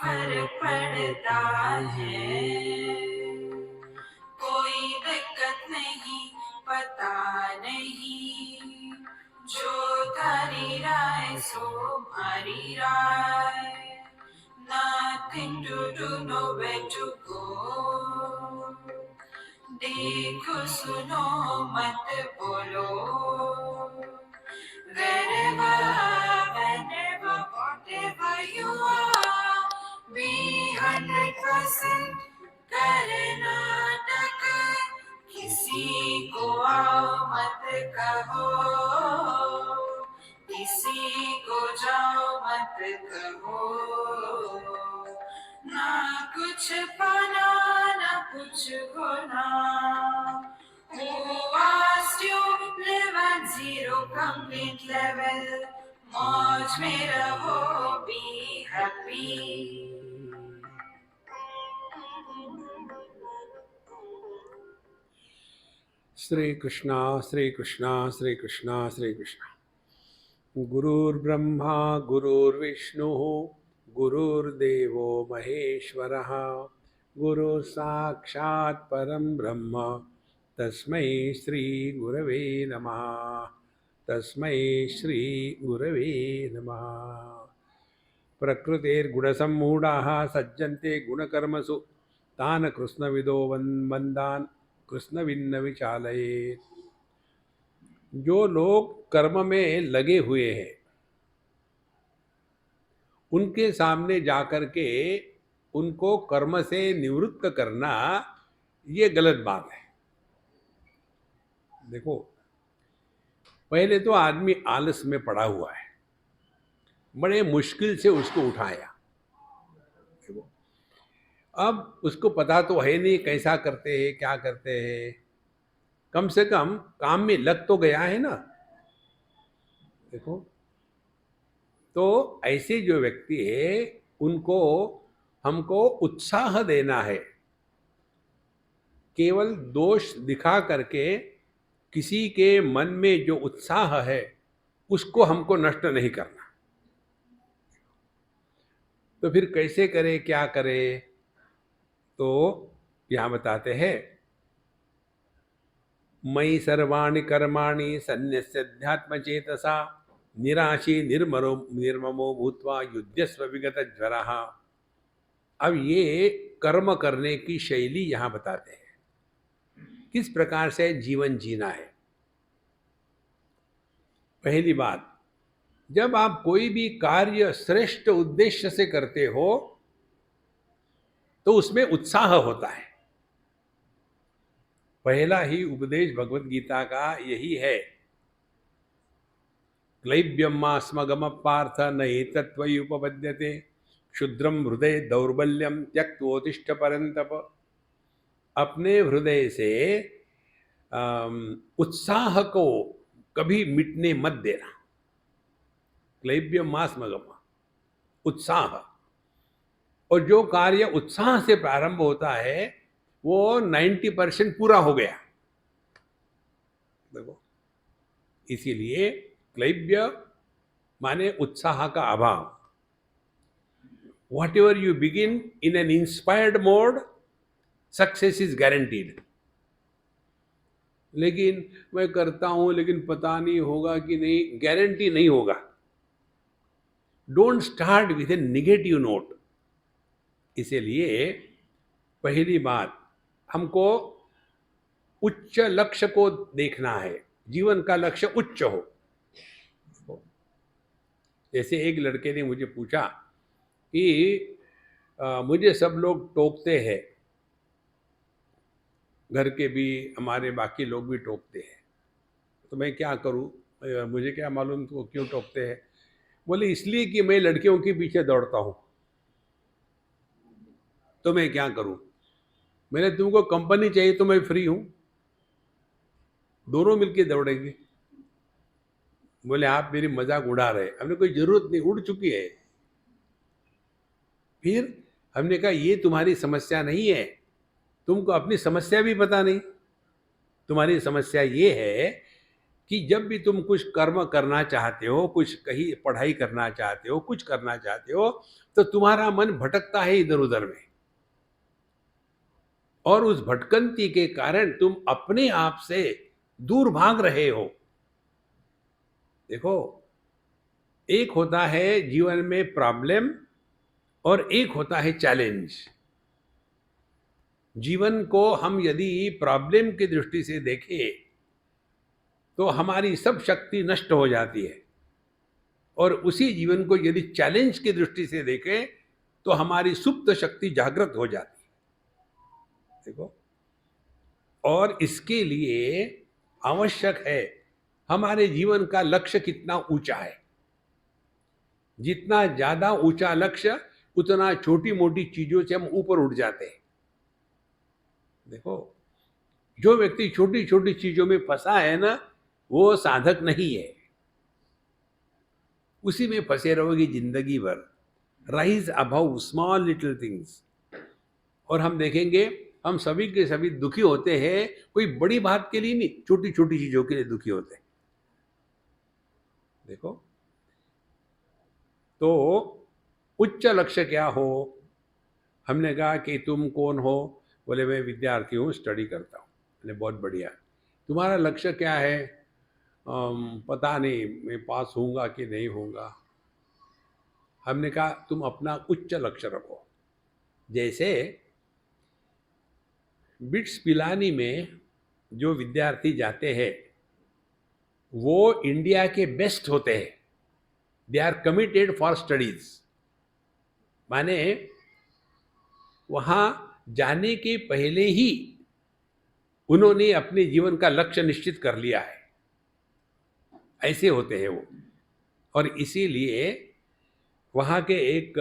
फर्क पड़ता है। कोई दिक्कत नहीं, पता नहीं, जो थारी राय सो हमारी राय। Nothing to do, nowhere to go. देखो सुनो मत बोलो। Wherever, whenever, whatever you are, be 100% Karnataka. किसी को आओ मत कहो, किसी को जाओ मत कहो। ना कुछ पाना ना कुछ खोना। Who asked you live at zero complete level? मौज में रहो, be happy. श्री कृष्णा श्री कृष्णा श्री कृष्णा श्री कृष्णा। गुरुर्ब्रह्मा गुरुर्विष्णु गुरुर्देवो महेश्वरः, गुरु साक्षात् परं ब्रह्म तस्मै श्री गुरवे नमः। तस्मै श्री गुरवे नमः। प्रकृतेर्गुणसम्मूढाः सज्जन्ते गुणकर्मसु, तान् कृष्णविदो वन्दान् कृष्णविन्न विचालयेत्। जो लोग कर्म में लगे हुए हैं उनके सामने जाकर के उनको कर्म से निवृत्त करना ये गलत बात है। देखो, पहले तो आदमी आलस में पड़ा हुआ है, बड़े मुश्किल से उसको उठाया। देखो, अब उसको पता तो है नहीं कैसा करते हैं क्या करते हैं, कम से कम काम में लग तो गया है ना। देखो, तो ऐसे जो व्यक्ति है उनको हमको उत्साह देना है। केवल दोष दिखा करके किसी के मन में जो उत्साह है उसको हमको नष्ट नहीं करना। तो फिर कैसे करे, क्या करे? तो यहाँ बताते हैं, मयि सर्वाणि कर्माणि सन्न्यस्याध्यात्म चेतसा, निराशी निर्ममो भूत्वा युध्यस्व विगत ज्वरः। अब ये कर्म करने की शैली यहाँ बताते हैं, किस प्रकार से जीवन जीना है। पहली बात, जब आप कोई भी कार्य श्रेष्ठ उद्देश्य से करते हो तो उसमें उत्साह होता है। पहला ही उपदेश भगवत गीता का यही है, क्लैब्यमास्मगम पार्थ न एतत्त्वयि उपपद्यते, क्षुद्रम हृदय दौर्बल्यम त्यक्तोतिष्ठ परंतप। अपने हृदय से उत्साह को कभी मिटने मत देना। क्लैब्यमास्मगम, उत्साह। और जो कार्य उत्साह से प्रारंभ होता है वो 90% पूरा हो गया। देखो, इसीलिए क्लैब्य माने उत्साह का अभाव। What ever you begin in an inspired mode, success is guaranteed. लेकिन मैं करता हूं लेकिन पता नहीं होगा कि नहीं, गारंटी नहीं होगा। Don't start with A negative note. इसीलिए पहली बात, हमको उच्च लक्ष्य को देखना है, जीवन का लक्ष्य उच्च हो। जैसे एक लड़के ने मुझे पूछा कि मुझे सब लोग टोकते हैं, घर के भी, हमारे बाकी लोग भी टोकते हैं, तो मैं क्या करूं? मुझे क्या मालूम तो क्यों टोकते हैं। बोले, इसलिए कि मैं लड़कियों के पीछे दौड़ता हूं, तो मैं क्या करूं? मैंने, तुमको कंपनी चाहिए तो मैं फ्री हूं, दोनों मिलके दौड़ेंगे। बोले, आप मेरी मजाक उड़ा रहे। हमने, कोई जरूरत नहीं, उड़ चुकी है। फिर हमने कहा, ये तुम्हारी समस्या नहीं है, तुमको अपनी समस्या भी पता नहीं। तुम्हारी समस्या ये है कि जब भी तुम कुछ कर्म करना चाहते हो, कुछ कहीं पढ़ाई करना चाहते हो, कुछ करना चाहते हो, तो तुम्हारा मन भटकता है इधर उधर में, और उस भटकंती के कारण तुम अपने आप से दूर भाग रहे हो। देखो, एक होता है जीवन में प्रॉब्लम और एक होता है चैलेंज। जीवन को हम यदि प्रॉब्लम की दृष्टि से देखें तो हमारी सब शक्ति नष्ट हो जाती है, और उसी जीवन को यदि चैलेंज की दृष्टि से देखें तो हमारी सुप्त शक्ति जागृत हो जाती है। देखो, और इसके लिए आवश्यक है हमारे जीवन का लक्ष्य कितना ऊंचा है। जितना ज्यादा ऊंचा लक्ष्य, उतना छोटी मोटी चीजों से हम ऊपर उठ जाते हैं। देखो, जो व्यक्ति छोटी छोटी चीजों में फंसा है ना, वो साधक नहीं है। उसी में फंसे रहोगे जिंदगी भर। Rise above small little things. और हम देखेंगे, हम सभी के सभी दुखी होते हैं, कोई बड़ी बात के लिए नहीं, छोटी छोटी चीजों के लिए दुखी होते हैं। देखो, तो उच्च लक्ष्य क्या हो? हमने कहा कि तुम कौन हो? बोले मैं विद्यार्थी हूँ, स्टडी करता हूँ। बोले बहुत बढ़िया। तुम्हारा लक्ष्य क्या है? पता नहीं, मैं पास होऊंगा कि नहीं होऊंगा। हमने कहा तुम अपना उच्च लक्ष्य रखो। जैसे बिट्स पिलानी में जो विद्यार्थी जाते हैं वो इंडिया के बेस्ट होते हैं। They are committed for studies. माने वहाँ जाने के पहले ही उन्होंने अपने जीवन का लक्ष्य निश्चित कर लिया है। ऐसे होते हैं वो। और इसीलिए वहाँ के एक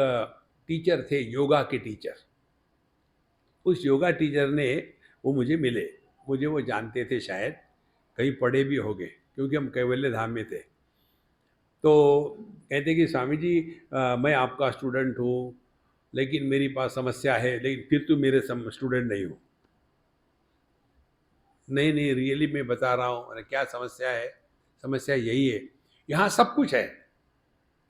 टीचर थे, योगा के टीचर। उस योगा टीचर ने, वो मुझे मिले, मुझे वो जानते थे, शायद कहीं पढ़े भी हो गए, क्योंकि हम कैवल्य धाम में थे। तो कहते कि स्वामी जी, मैं आपका स्टूडेंट हूँ, लेकिन मेरी पास समस्या है। लेकिन फिर तुम मेरे स्टूडेंट नहीं हो। नहीं नहीं, रियली मैं बता रहा हूँ। अरे क्या समस्या है? समस्या यही है, यहाँ सब कुछ है।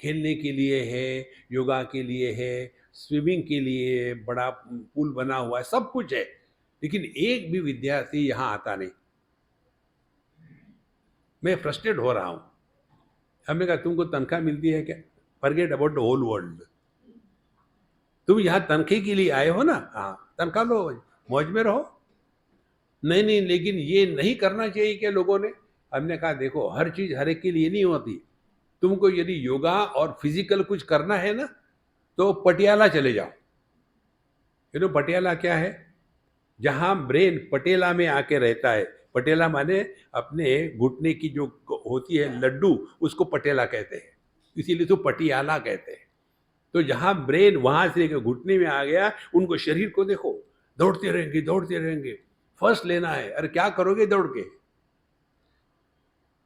खेलने के लिए है, योगा के लिए है, स्विमिंग के लिए बड़ा पूल बना हुआ है, सब कुछ है, लेकिन एक भी विद्यार्थी यहाँ आता नहीं। मैं फ्रस्ट्रेट हो रहा हूँ। हमने कहा तुमको तनख्वाह मिलती है क्या? Forget about the whole world. तुम यहाँ तनख्वाह के लिए आए हो ना? हाँ, तनख्वाह लो, मौज में रहो। नहीं नहीं, लेकिन ये नहीं करना चाहिए क्या लोगों ने? हमने कहा देखो, हर चीज हर एक के लिए नहीं होती। तुमको यदि योगा और फिजिकल कुछ करना है ना, तो पटियाला चले जाओ। पटियाला क्या है? जहां ब्रेन पटेला में आके रहता है। पटेला माने अपने घुटने की जो होती है लड्डू, उसको पटेला कहते हैं, इसीलिए तो पटियाला कहते हैं। तो जहां ब्रेन वहां से लेकर घुटने में आ गया, उनको शरीर को देखो, दौड़ते रहेंगे दौड़ते रहेंगे। फर्स्ट लेना है, अरे क्या करोगे दौड़ के?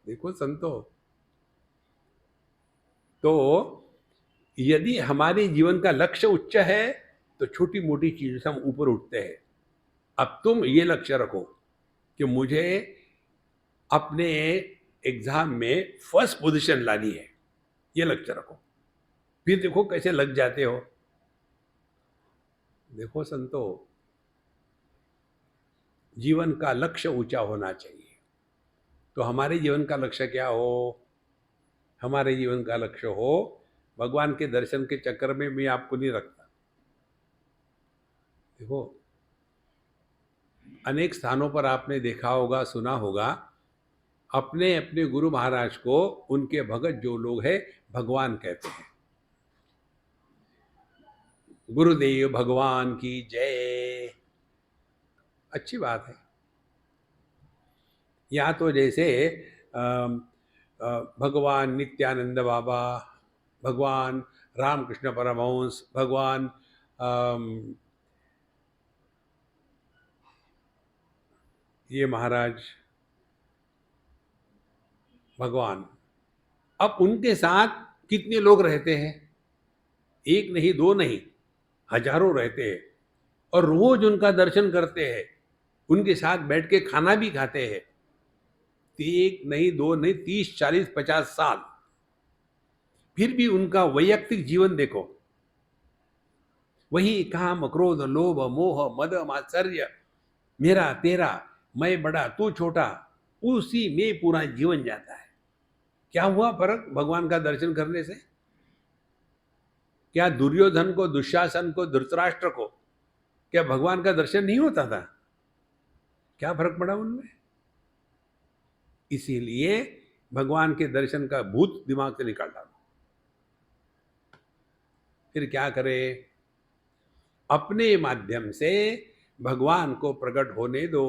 देखो संतो, तो यदि हमारे जीवन का लक्ष्य उच्च है तो छोटी मोटी चीजों से हम ऊपर उठते हैं। अब तुम ये लक्ष्य रखो कि मुझे अपने एग्जाम में फर्स्ट पोजीशन लानी है, ये लक्ष्य रखो। फिर देखो कैसे लग जाते हो। देखो संतो, जीवन का लक्ष्य ऊंचा होना चाहिए। तो हमारे जीवन का लक्ष्य क्या हो? हमारे जीवन का लक्ष्य हो, भगवान के दर्शन के चक्कर में मैं आपको नहीं रखता। देखो, अनेक स्थानों पर आपने देखा होगा, सुना होगा, अपने अपने गुरु महाराज को उनके भगत जो लोग हैं भगवान कहते हैं। गुरुदेव भगवान की जय। अच्छी बात है। या तो जैसे भगवान नित्यानंद बाबा, भगवान रामकृष्ण परमहंस, भगवान ये महाराज, भगवान, अब उनके साथ कितने लोग रहते हैं? एक नहीं, दो नहीं, हजारों रहते हैं। और रोज उनका दर्शन करते हैं, उनके साथ बैठ के खाना भी खाते हैं। एक नहीं, दो नहीं, 30, 40, 50 साल, फिर भी उनका वैयक्तिक जीवन देखो, वही काम, क्रोध, लोभ, मोह, मद, मात्सर्य, मेरा तेरा, मैं बड़ा तू छोटा, उसी में पूरा जीवन जाता है। क्या हुआ फर्क भगवान का दर्शन करने से? क्या दुर्योधन को, दुशासन को, धृतराष्ट्र को क्या भगवान का दर्शन नहीं होता था? क्या फर्क पड़ा उनमें? इसीलिए भगवान के दर्शन का भूत दिमाग से निकाल डालो। फिर क्या करे? अपने माध्यम से भगवान को प्रकट होने दो।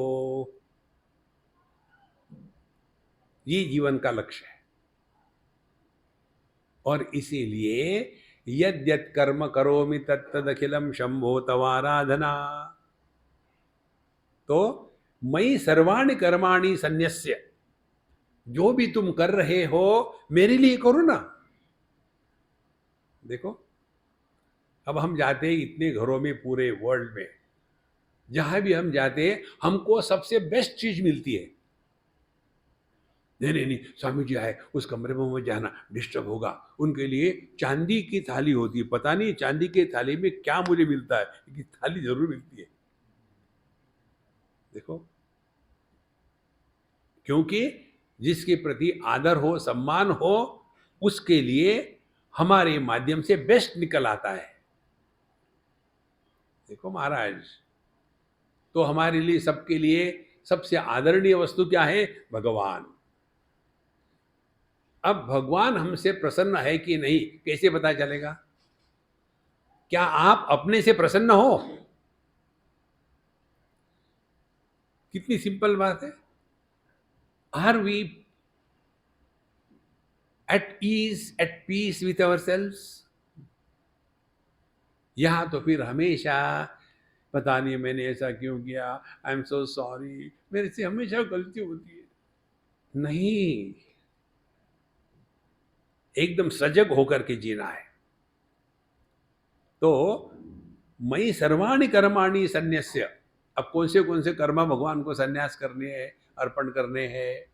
ये जीवन का लक्ष्य है। और इसीलिए यद्यत् कर्म करोमि तत्तदखिलम शंभो तवाराधना। तो मयि सर्वाणि कर्माणि सन्यस्य, जो भी तुम कर रहे हो मेरे लिए करो ना। देखो, अब हम जाते हैं इतने घरों में, पूरे वर्ल्ड में जहां भी हम जाते हैं हमको सबसे बेस्ट चीज मिलती है। नहीं नहीं नहीं, स्वामी जी आए, उस कमरे में मत जाना, डिस्टर्ब होगा। उनके लिए चांदी की थाली होती है, पता नहीं चांदी की थाली में क्या मुझे मिलता है, लेकिन थाली जरूर मिलती है। देखो, क्योंकि जिसके प्रति आदर हो, सम्मान हो, उसके लिए हमारे माध्यम से बेस्ट निकल आता है। देखो महाराज, तो हमारे लिए, सबके लिए सबसे आदरणीय वस्तु क्या है? भगवान। अब भगवान हमसे प्रसन्न है कि नहीं कैसे पता चलेगा? क्या आप अपने से प्रसन्न हो? कितनी सिंपल बात है। Are we at ease, at peace with ourselves? यहां तो फिर हमेशा पता नहीं मैंने ऐसा क्यों किया, आई एम सो सॉरी, मेरे से हमेशा गलती होती है। नहीं, एकदम सजग होकर के जीना है। तो मयि सर्वाणि कर्माणि सन्यस्य, अब कौन से कर्म भगवान को सन्यास करने हैं, अर्पण करने हैं?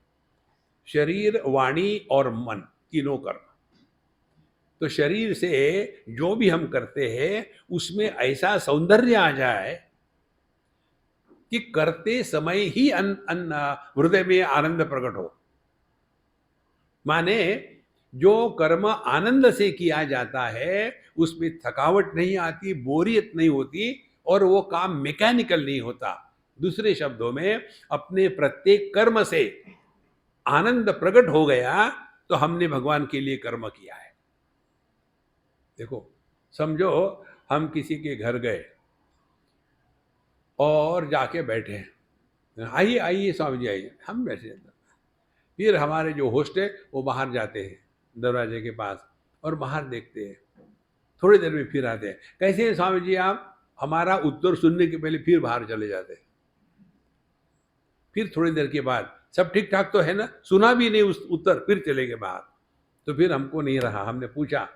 शरीर, वाणी और मन, तीनों कर्म। तो शरीर से जो भी हम करते हैं उसमें ऐसा सौंदर्य आ जाए कि करते समय ही हृदय में आनंद प्रकट हो। माने जो कर्म आनंद से किया जाता है उसमें थकावट नहीं आती, बोरियत नहीं होती, और वो काम मैकेनिकल नहीं होता। दूसरे शब्दों में, अपने प्रत्येक कर्म से आनंद प्रकट हो गया तो हमने भगवान के लिए कर्म किया है। देखो, समझो हम किसी के घर गए और जाके बैठे, आइए आइए स्वामी जी आइए, हम बैठे। फिर हमारे जो होस्ट है वो बाहर जाते हैं दरवाजे के पास और बाहर देखते हैं, थोड़ी देर में फिर आते हैं, कैसे हैं स्वामी जी आप? हमारा उत्तर सुनने के पहले फिर बाहर चले जाते हैं। फिर थोड़ी देर के बाद, सब ठीक ठाक तो है ना? सुना भी नहीं उस उत्तर, फिर चले गए बाहर। तो फिर हमको नहीं रहा, हमने पूछा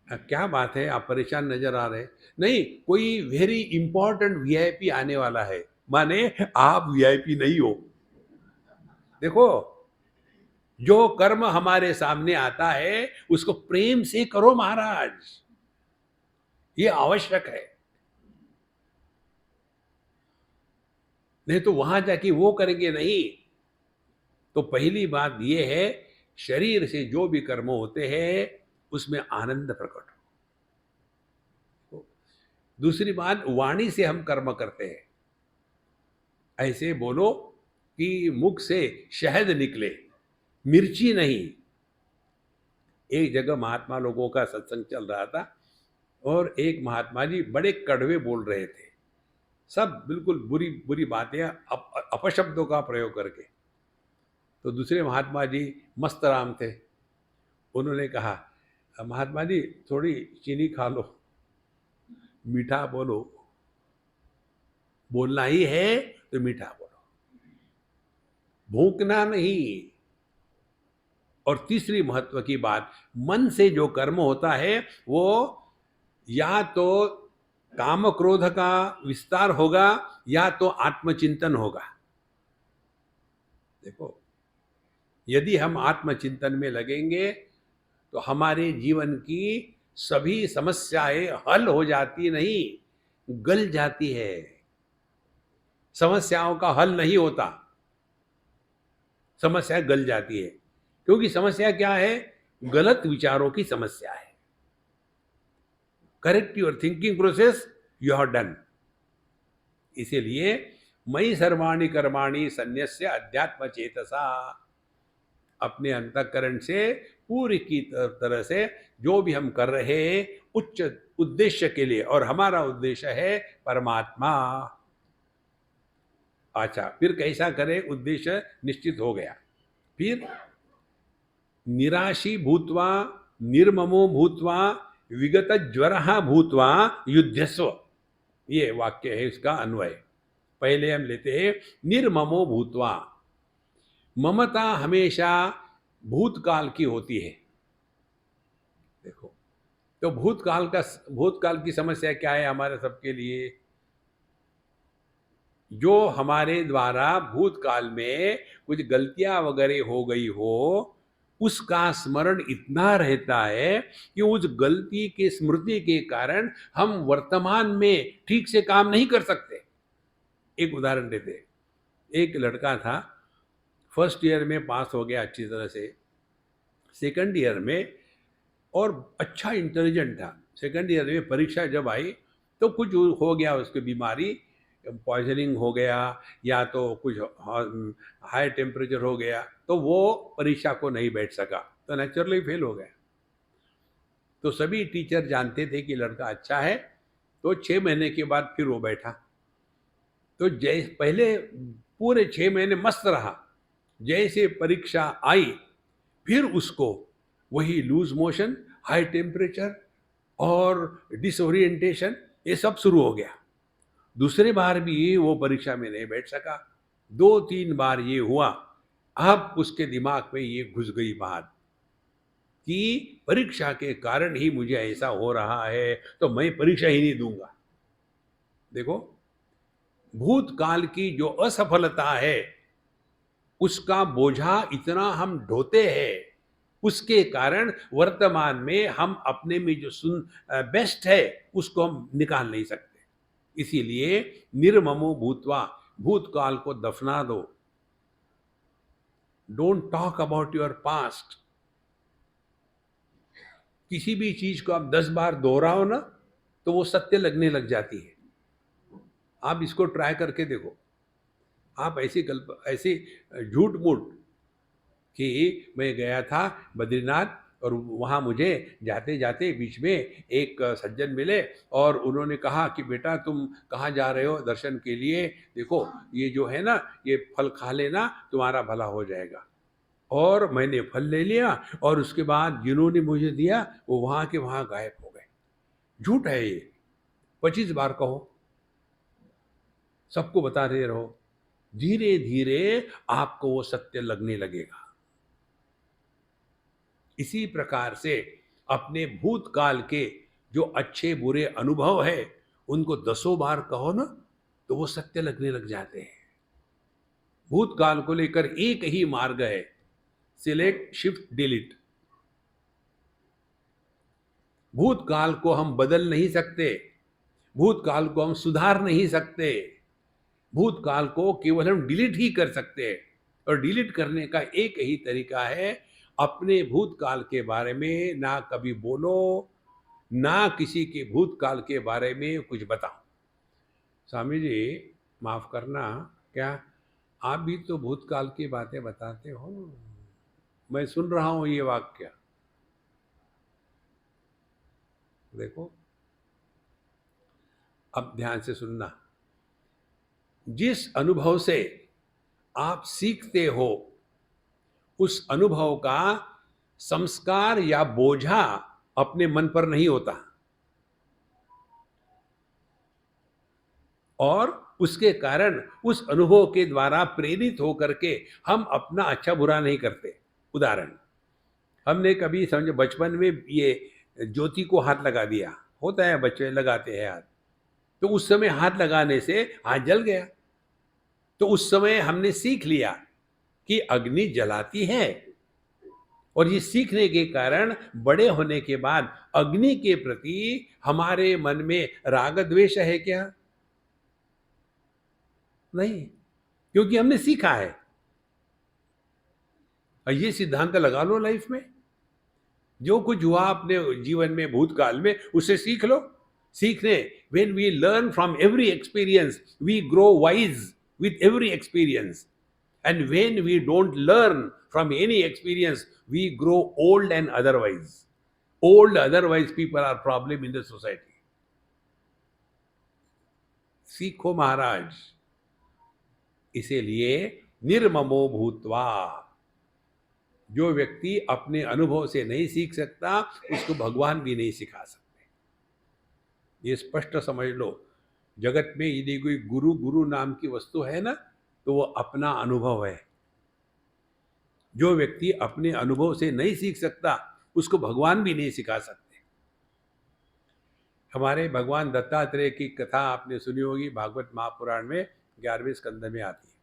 क्या बात है, आप परेशान नजर आ रहे? नहीं, कोई वेरी इंपॉर्टेंट वीआईपी आने वाला है। माने आप वीआईपी नहीं हो। देखो, जो कर्म हमारे सामने आता है उसको प्रेम से करो महाराज, ये आवश्यक है। नहीं तो वहां जाके वो करेंगे नहीं। तो पहली बात ये है, शरीर से जो भी कर्म होते हैं उसमें आनंद प्रकट हो। दूसरी बात, वाणी से हम कर्म करते हैं, ऐसे बोलो कि मुख से शहद निकले, मिर्ची नहीं। एक जगह महात्मा लोगों का सत्संग चल रहा था और एक महात्मा जी बड़े कड़वे बोल रहे थे, सब बिल्कुल बुरी बुरी बातें, अपशब्दों का प्रयोग करके। तो दूसरे महात्मा जी मस्त राम थे, उन्होंने कहा महात्मा जी थोड़ी चीनी खा लो, मीठा बोलो, बोलना ही है तो मीठा बोलो, भूखना नहीं। और तीसरी महत्व की बात, मन से जो कर्म होता है वो या तो काम क्रोध का विस्तार होगा या तो आत्मचिंतन होगा। देखो, यदि हम आत्मचिंतन में लगेंगे तो हमारे जीवन की सभी समस्याएं हल हो जाती नहीं, गल जाती है। समस्याओं का हल नहीं होता, समस्या गल जाती है। क्योंकि समस्या क्या है? गलत विचारों की समस्या है। Correct your thinking process, you are done. इसीलिए मयि सर्वाणि कर्माणि सन्न्यस्य अध्यात्म चेतसा, अपने अंतःकरण से पूरी की तरह से जो भी हम कर रहे हैं उच्च उद्देश्य के लिए, और हमारा उद्देश्य है परमात्मा। अच्छा, फिर कैसा करें? उद्देश्य निश्चित हो गया। फिर निराशी भूत्वा निर्ममो भूत्वा विगत ज्वरः भूत्वा युध्यस्व, ये वाक्य है इसका अन्वय। पहले हम लेते हैं निर्ममो भूत्वा। ममता हमेशा भूतकाल की होती है। देखो, तो भूतकाल की समस्या क्या है हमारे सबके लिए? जो हमारे द्वारा भूतकाल में कुछ गलतियां वगैरह हो गई हो, उसका स्मरण इतना रहता है कि उस गलती की स्मृति के कारण हम वर्तमान में ठीक से काम नहीं कर सकते। एक उदाहरण देते हैं। एक लड़का था, फर्स्ट ईयर में पास हो गया अच्छी तरह से, सेकंड ईयर में, और अच्छा इंटेलिजेंट था। सेकंड ईयर में परीक्षा जब आई तो कुछ हो गया, उसकी बीमारी, पॉइजनिंग हो गया या तो कुछ हाई टेम्परेचर हो गया, तो वो परीक्षा को नहीं बैठ सका, तो नेचुरली फेल हो गया। तो सभी टीचर जानते थे कि लड़का अच्छा है, तो 6 महीने के बाद फिर वो बैठा। तो जैसे पहले पूरे 6 महीने मस्त रहा, जैसे परीक्षा आई फिर उसको वही लूज मोशन, हाई टेम्परेचर और डिसोरिएंटेशन, ये सब शुरू हो गया। दूसरे बार भी वो परीक्षा में नहीं बैठ सका। 2-3 बार ये हुआ। अब उसके दिमाग में ये घुस गई बात कि परीक्षा के कारण ही मुझे ऐसा हो रहा है, तो मैं परीक्षा ही नहीं दूंगा। देखो, भूतकाल की जो असफलता है उसका बोझा इतना हम ढोते हैं, उसके कारण वर्तमान में हम अपने में जो बेस्ट है उसको हम निकाल नहीं सकते। इसीलिए निर्ममो भूत्वा, भूतकाल को दफना दो। Don't talk about your past. किसी भी चीज को आप 10 बार दोहराओ ना, तो वो सत्य लगने लग जाती है। आप इसको ट्राई करके देखो। आप ऐसी झूठ मूठ कि मैं गया था बद्रीनाथ, और वहाँ मुझे जाते जाते बीच में एक सज्जन मिले और उन्होंने कहा कि बेटा तुम कहाँ जा रहे हो दर्शन के लिए, देखो ये जो है ना, ये फल खा लेना, तुम्हारा भला हो जाएगा। और मैंने फल ले लिया, और उसके बाद जिन्होंने मुझे दिया वो वहाँ के वहाँ गायब हो गए। झूठ है ये। 25 बार कहो, सबको बताते रहो, धीरे धीरे आपको वो सत्य लगने लगेगा। इसी प्रकार से अपने भूतकाल के जो अच्छे बुरे अनुभव है उनको 10 बार कहो ना, तो वो सत्य लगने लग जाते हैं। भूतकाल को लेकर एक ही मार्ग है, सिलेक्ट शिफ्ट डिलीट। भूतकाल को हम बदल नहीं सकते, भूतकाल को हम सुधार नहीं सकते, भूतकाल को केवल हम डिलीट ही कर सकते हैं। और डिलीट करने का एक ही तरीका है, अपने भूतकाल के बारे में ना कभी बोलो, ना किसी के भूतकाल के बारे में कुछ बताओ। स्वामी जी माफ करना, क्या आप भी तो भूतकाल की बातें बताते हो? मैं सुन रहा हूं ये वाक्य। देखो, अब ध्यान से सुनना। जिस अनुभव से आप सीखते हो उस अनुभव का संस्कार या बोझा अपने मन पर नहीं होता, और उसके कारण उस अनुभव के द्वारा प्रेरित होकर के हम अपना अच्छा बुरा नहीं करते। उदाहरण, हमने कभी समझो बचपन में ये ज्योति को हाथ लगा दिया, होता है बच्चे लगाते हैं हाथ, तो उस समय हाथ लगाने से हाथ जल गया, तो उस समय हमने सीख लिया कि अग्नि जलाती है, और ये सीखने के कारण बड़े होने के बाद अग्नि के प्रति हमारे मन में राग द्वेष है क्या? नहीं, क्योंकि हमने सीखा है। और ये सिद्धांत लगा लो लाइफ में, जो कुछ हुआ अपने जीवन में भूतकाल में उससे सीख लो। सीखने, when we learn from every experience we grow wise with every experience, and when we don't learn from any experience we grow old and otherwise. Old otherwise people are problem in the society. सीखो महाराज। इसीलिए निर्ममो भूत्वा, जो व्यक्ति अपने अनुभव से नहीं सीख सकता उसको भगवान भी नहीं सिखा सकते। ये स्पष्ट समझ लो। जगत में यदि कोई गुरु गुरु नाम की वस्तु है ना, तो वो अपना अनुभव है। जो व्यक्ति अपने अनुभव से नहीं सीख सकता उसको भगवान भी नहीं सिखा सकते। हमारे भगवान दत्तात्रेय की कथा आपने सुनी होगी, भागवत महापुराण में 11वें स्कंद में आती है।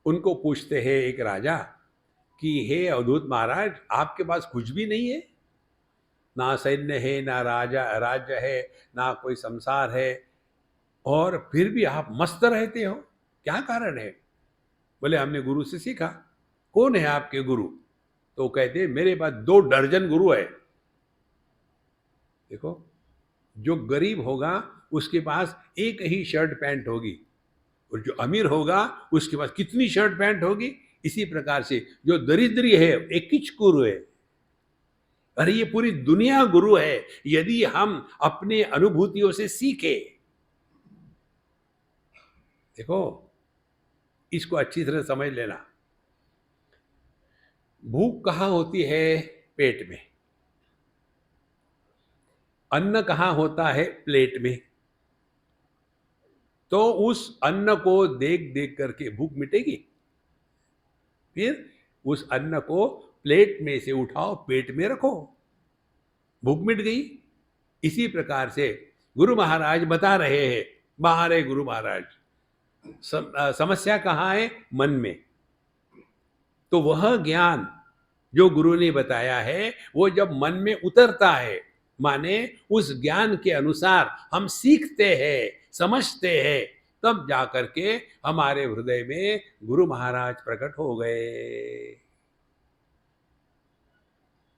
उनको पूछते हैं एक राजा कि हे अवधूत महाराज, आपके पास कुछ भी नहीं है, ना सैन्य है, ना राज्य है, ना कोई संसार है, और फिर भी आप मस्त रहते हो, क्या कारण है? बोले हमने गुरु से सीखा। कौन है आपके गुरु? तो कहते मेरे पास 2 दर्जन गुरु है। देखो, जो गरीब होगा उसके पास एक ही शर्ट पैंट होगी, और जो अमीर होगा उसके पास कितनी शर्ट पैंट होगी। इसी प्रकार से जो दरिद्री है एक किच गुरु है। अरे ये पूरी दुनिया गुरु है, यदि हम अपने अनुभूतियों से सीखे। देखो, इसको अच्छी तरह समझ लेना। भूख कहाँ होती है? पेट में। अन्न कहाँ होता है? प्लेट में। तो उस अन्न को देख देख करके भूख मिटेगी? फिर उस अन्न को प्लेट में से उठाओ, पेट में रखो, भूख मिट गई। इसी प्रकार से गुरु महाराज बता रहे हैं, बाहर है गुरु महाराज, समस्या कहाँ है? मन में। तो वह ज्ञान जो गुरु ने बताया है वो जब मन में उतरता है, माने उस ज्ञान के अनुसार हम सीखते हैं, समझते हैं, तब जाकर के हमारे हृदय में गुरु महाराज प्रकट हो गए।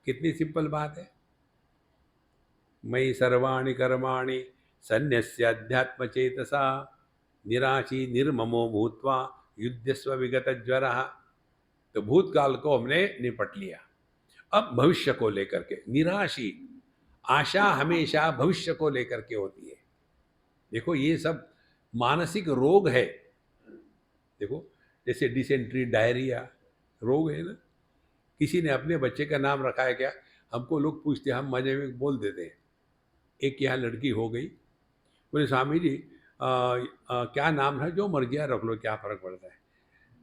कितनी सिंपल बात है। मयि सर्वाणि कर्माणि सन्न्यस्य अध्यात्म चेतसा निराशी निर्ममो भूत्वा युध्यस्व विगत ज्वरः। तो भूतकाल को हमने निपट लिया। अब भविष्य को लेकर के निराशी, आशा हमेशा भविष्य को लेकर के होती है। देखो, ये सब मानसिक रोग है। देखो, जैसे डिसेंट्री, डायरिया रोग है ना। किसी ने अपने बच्चे का नाम रखा है क्या? हमको लोग पूछते हैं, हम मजे में बोल देते हैं। एक यहाँ लड़की हो गई, बोले स्वामी जी क्या नाम है? जो मर गया रख लो, क्या फर्क पड़ता है।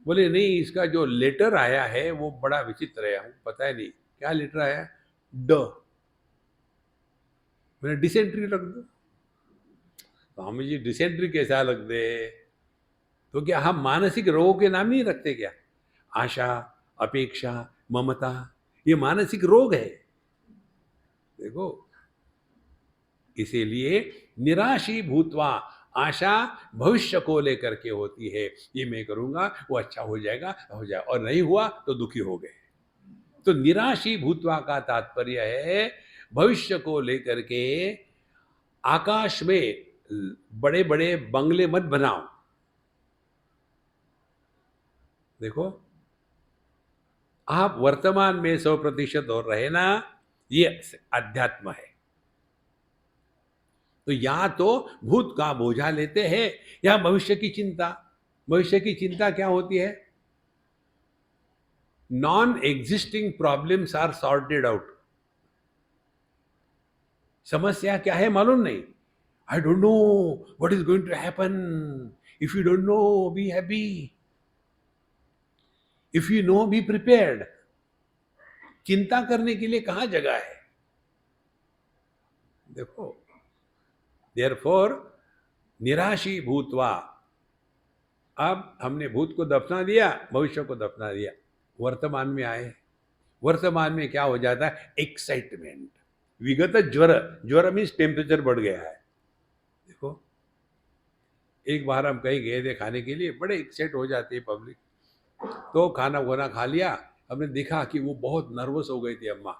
बोले नहीं, इसका जो लेटर आया है वो बड़ा विचित्र है, हमको पता है नहीं क्या लेटर आया है। ड। मैंने डिसेंट्री रख दो। स्वामी जी डिसेंट्री कैसा लग दे? तो क्या हम मानसिक रोगों के नाम नहीं रखते क्या? आशा, अपेक्षा, ममता, ये मानसिक रोग है। देखो, इसीलिए निराशी भूतवा, आशा भविष्य को लेकर के होती है। ये मैं करूंगा वो अच्छा हो जाएगा, और नहीं हुआ तो दुखी हो गए। तो निराशी भूतवा का तात्पर्य है भविष्य को लेकर के आकाश में बड़े बड़े बंगले मत बनाओ। देखो, आप वर्तमान में 100% और रहे ना, ये अध्यात्म है। तो या तो भूत का बोझा लेते हैं या भविष्य की चिंता। भविष्य की चिंता क्या होती है? Non existing problems are sorted out. समस्या क्या है मालूम नहीं। I don't know what is going to happen. If you don't know, be happy. If you know, be prepared. चिंता करने के लिए कहां जगह है? देखो, देयरफॉर निराशी भूतवा, अब हमने भूत को दफना दिया, भविष्य को दफना दिया, वर्तमान में आए। वर्तमान में क्या हो जाता है? एक्साइटमेंट। विगत ज्वर, ज्वर मीन्स टेम्परेचर बढ़ गया है। देखो, एक बार हम कहीं गए थे खाने के लिए, बड़े एक्साइट हो जाती है पब्लिक। तो खाना वाना खा लिया, हमने देखा कि वो बहुत नर्वस हो गई थी अम्मा।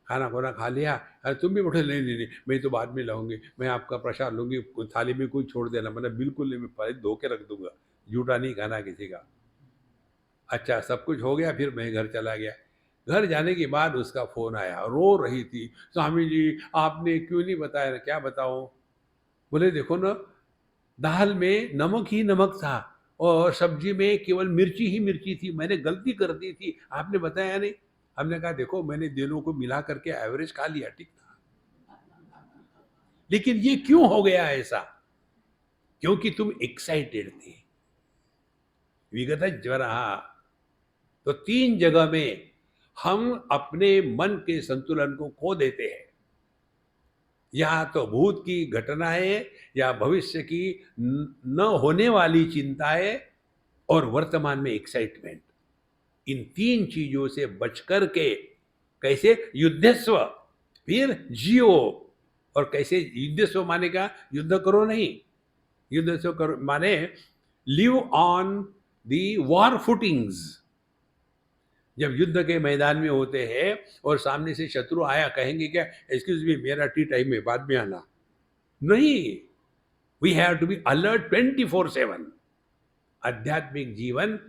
खाना वाना खा लिया, अरे तुम भी उठे, नहीं नहीं नहीं, मैं तो बाद में लाऊंगी, मैं आपका प्रसाद लूंगी, थाली में कोई छोड़ देना। मैंने बिल्कुल नहीं, मैं पहले धो के रख दूंगा, जूठा नहीं खाना किसी का। अच्छा, सब कुछ हो गया, फिर मैं घर चला गया। घर जाने के बाद उसका फ़ोन आया, रो रही थी, स्वामी जी आपने क्यों नहीं बताया? क्या बताऊं? बोले देखो ना, दाल में नमक ही नमक था और सब्जी में केवल मिर्ची ही मिर्ची थी, मैंने गलती कर दी थी, आपने बताया नहीं। हमने कहा देखो, मैंने दिनों को मिला करके एवरेज खा लिया, ठीक था, लेकिन ये क्यों हो गया ऐसा? क्योंकि तुम एक्साइटेड थे, विगत ज्वर। तो 3 जगह में हम अपने मन के संतुलन को खो देते हैं। या तो भूत की घटनाएं, या भविष्य की न होने वाली चिंताएं, और वर्तमान में एक्साइटमेंट। इन 3 चीजों से बच कर के कैसे युद्धस्व, फिर जियो। और कैसे युद्धस्व माने का, युद्ध करो नहीं, युद्धस्व करो माने live on the war footings. जब युद्ध के मैदान में होते हैं और सामने से शत्रु आया, कहेंगे क्या, एक्सक्यूज मी मेरा टी टाइम है, बाद में आना? नहीं, we have to be alert 24/7। आध्यात्मिक जीवन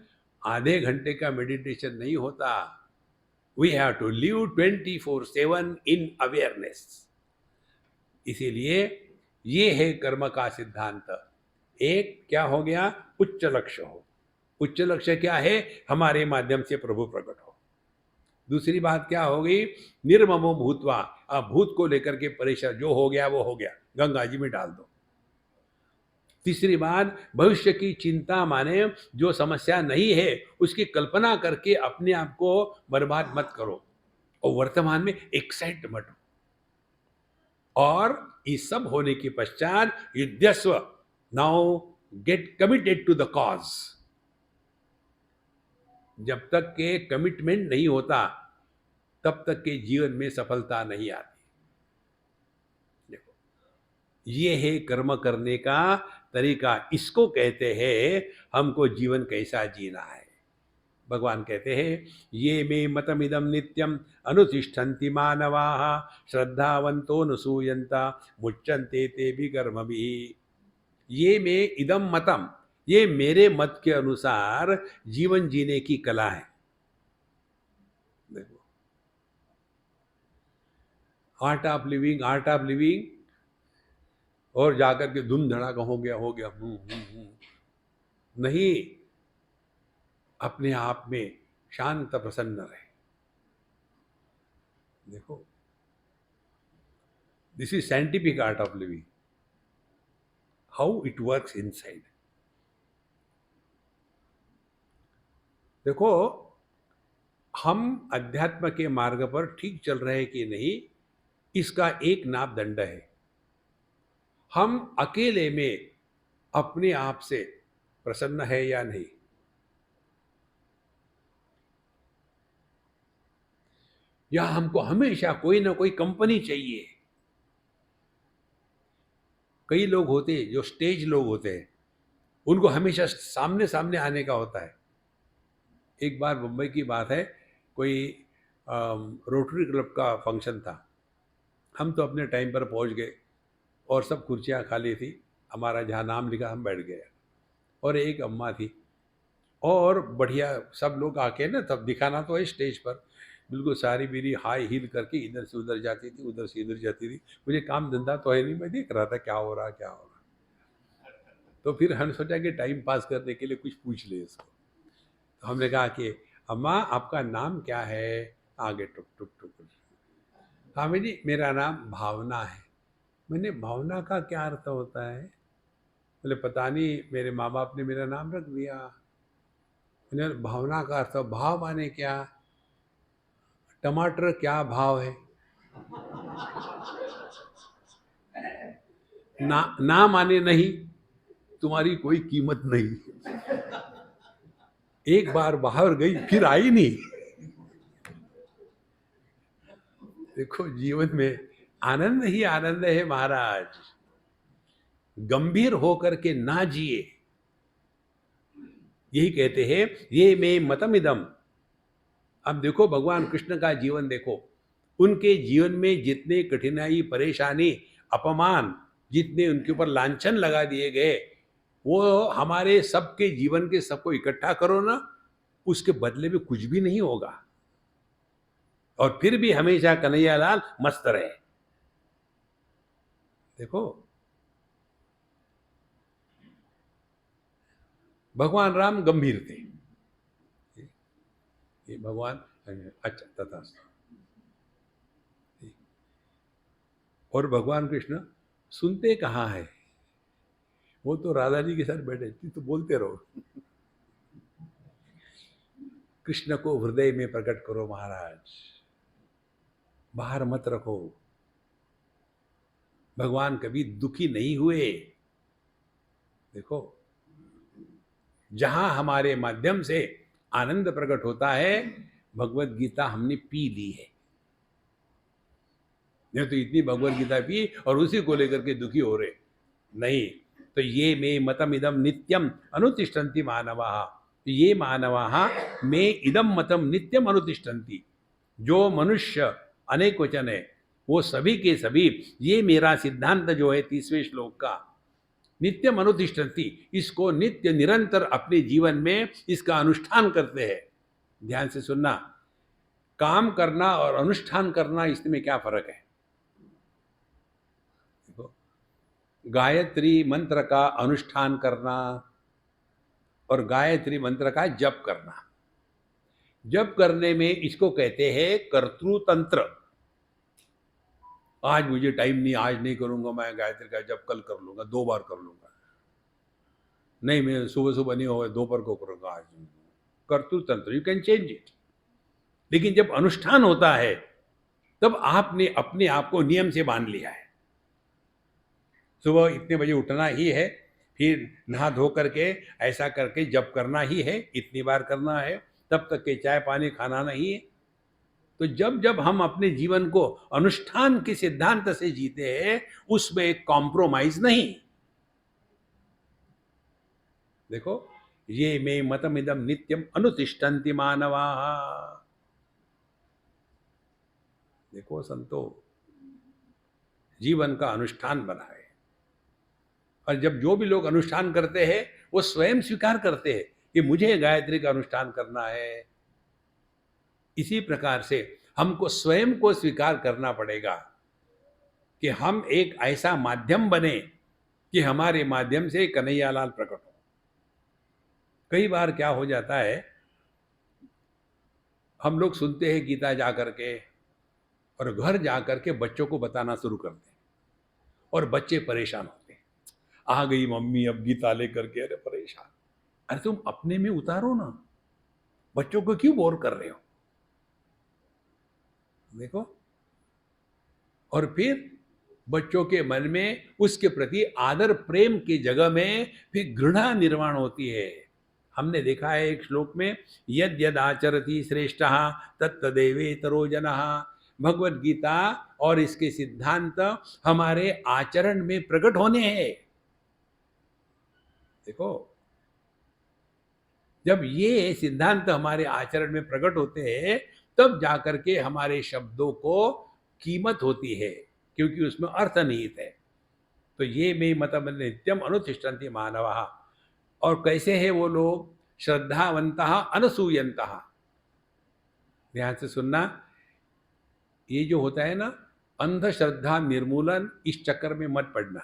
आधे घंटे का मेडिटेशन नहीं होता। We have to live 24/7 in awareness. इसीलिए ये है कर्म का सिद्धांत। एक क्या हो गया? उच्च लक्ष्य हो। उच्च लक्ष्य क्या है? हमारे माध्यम से प्रभु प्रकट हो। दूसरी बात क्या हो गई? निर्ममो भूतवा। अब भूत को लेकर के परेशान, जो हो गया वो हो गया, गंगा जी में डाल दो। तीसरी बात, भविष्य की चिंता माने जो समस्या नहीं है उसकी कल्पना करके अपने आप को बर्बाद मत करो, और वर्तमान में एक्साइट मत हो। और इस सब होने के पश्चात युद्धस्व, now get committed to the cause. जब तक के कमिटमेंट नहीं होता तब तक के जीवन में सफलता नहीं आती। देखो, ये है कर्म करने का तरीका। इसको कहते हैं हमको जीवन कैसा जीना है। भगवान कहते हैं, ये मे मतमिदम नित्यम अनुतिष्ठन्ति मानवाः श्रद्धावन्तो अनुसूयन्ता मुच्यन्ते ते भी कर्म भी। ये मे इदम मतम, ये मेरे मत के अनुसार जीवन जीने की कला है। देखो, art of living, art of living, और जाकर के धूम धड़ाका हो गया, हो गया। नहीं, अपने आप में शांत प्रसन्न रहे। देखो, this is scientific art of living, how it works inside. देखो, हम अध्यात्म के मार्ग पर ठीक चल रहे कि नहीं, इसका एक मापदंड है, हम अकेले में अपने आप से प्रसन्न है या नहीं। या हमको हमेशा कोई ना कोई कंपनी चाहिए। कई लोग होते हैं जो स्टेज लोग होते हैं, उनको हमेशा सामने सामने आने का होता है। एक बार मुंबई की बात है, कोई रोटरी क्लब का फंक्शन था। हम तो अपने टाइम पर पहुंच गए और सब कुर्सियां खाली थी, हमारा जहाँ नाम लिखा हम बैठ गए। और एक अम्मा थी, और बढ़िया सब लोग आके ना, तब दिखाना तो है स्टेज पर, बिल्कुल सारी मेरी हाई हील करके इधर से उधर जाती थी, उधर से इधर जाती थी। मुझे काम धंधा तो है नहीं, मैं देख रहा था क्या हो रहा क्या हो रहा। तो फिर हमने सोचा कि टाइम पास करने के लिए कुछ पूछ ले इसको। तो हमने कहा कि अम्मा आपका नाम क्या है? आगे टुक टुक टुक टुक। हाँ जी, मेरा नाम भावना है। मैंने, भावना का क्या अर्थ होता है? बोले पता नहीं, मेरे माँ बाप ने मेरा नाम रख दिया। मैंने, भावना का अर्थ, भाव माने क्या? टमाटर क्या भाव है? ना, ना माने नहीं, तुम्हारी कोई कीमत नहीं। एक बार बाहर गई फिर आई नहीं। देखो जीवन में आनंद ही आनंद है महाराज। गंभीर होकर के ना जिए, यही कहते हैं ये मैं मतमिदम। अब देखो भगवान कृष्ण का जीवन देखो, उनके जीवन में जितने कठिनाई, परेशानी, अपमान, जितने उनके ऊपर लांछन लगा दिए गए, वो हमारे सबके जीवन के सबको इकट्ठा करो ना, उसके बदले में कुछ भी नहीं होगा। और फिर भी हमेशा कन्हैयालाल मस्त रहे। देखो भगवान राम गंभीर थे, ये भगवान, अच्छा तथा, और भगवान कृष्ण सुनते कहाँ है, वो तो राधा जी के साथ बैठे, तो बोलते रहो। कृष्ण को हृदय में प्रकट करो महाराज, बाहर मत रखो। भगवान कभी दुखी नहीं हुए। देखो जहां हमारे माध्यम से आनंद प्रकट होता है, भगवत गीता हमने पी ली है। नहीं तो इतनी भगवत गीता पी और उसी को लेकर के दुखी हो रहे नहीं। तो ये मे मतम इदम नित्यम अनुतिष्ठन्ति मानवाः, ये मानवाः मे इदम मतम नित्यम अनुतिष्ठन्ति। जो मनुष्य अनेक वचन है, वो सभी के सभी ये मेरा सिद्धांत जो है 30वें श्लोक का, नित्यम अनुतिष्ठन्ति, इसको नित्य निरंतर अपने जीवन में इसका अनुष्ठान करते हैं। ध्यान से सुनना, काम करना और अनुष्ठान करना, इसमें क्या फर्क है? देखो गायत्री मंत्र का अनुष्ठान करना और गायत्री मंत्र का जप करना, जप करने में इसको कहते हैं कर्तृतंत्र। आज मुझे टाइम नहीं, आज नहीं करूंगा मैं गायत्री का जप, कल कर लूंगा, 2 बार कर लूंगा, नहीं मैं सुबह सुबह नहीं होगा, दोपहर को करूंगा, आज कर्तृतंत्र, यू कैन चेंज इट। लेकिन जब अनुष्ठान होता है तब आपने अपने आप को नियम से बांध लिया है। सुबह इतने बजे उठना ही है, फिर नहा धो करके ऐसा करके जप करना ही है, इतनी बार करना है, तब तक के चाय पानी खाना नहीं है। तो जब जब हम अपने जीवन को अनुष्ठान के सिद्धांत से जीते हैं, उसमें एक कॉम्प्रोमाइज नहीं। देखो ये मे मतमिदम नित्यम अनुतिष्ठन्ति मानवाः। देखो संतो, जीवन का अनुष्ठान बनाए। और जब जो भी लोग अनुष्ठान करते हैं, वो स्वयं स्वीकार करते हैं कि मुझे गायत्री का अनुष्ठान करना है। इसी प्रकार से हमको स्वयं को स्वीकार करना पड़ेगा कि हम एक ऐसा माध्यम बने कि हमारे माध्यम से कन्हैयालाल प्रकट हो। कई बार क्या हो जाता है, हम लोग सुनते हैं गीता जा करके और घर जा करके बच्चों को बताना शुरू करते हैं, और बच्चे परेशान होते हैं, आ गई मम्मी अब गीता लेकर के, अरे परेशान। अरे तुम अपने में उतारो ना, बच्चों को क्यों बोर कर रहे हो? देखो, और फिर बच्चों के मन में उसके प्रति आदर प्रेम की जगह में फिर घृणा निर्माण होती है। हमने देखा है एक श्लोक में, यद यद आचरति श्रेष्ठः तत्तदेवेतरो जनः। भगवत गीता और इसके सिद्धांत हमारे आचरण में प्रकट होने हैं। देखो जब ये सिद्धांत हमारे आचरण में प्रकट होते हैं, तब जाकर के हमारे शब्दों को कीमत होती है, क्योंकि उसमें अर्थ निहित है। तो ये मे मतम नित्यम अनुतिष्ठन्ति मानवाः। और कैसे है वो लोग? श्रद्धावन्तः अनसूयन्तः। ध्यान से सुनना, ये जो होता है ना, अंधश्रद्धा निर्मूलन, इस चक्कर में मत पड़ना।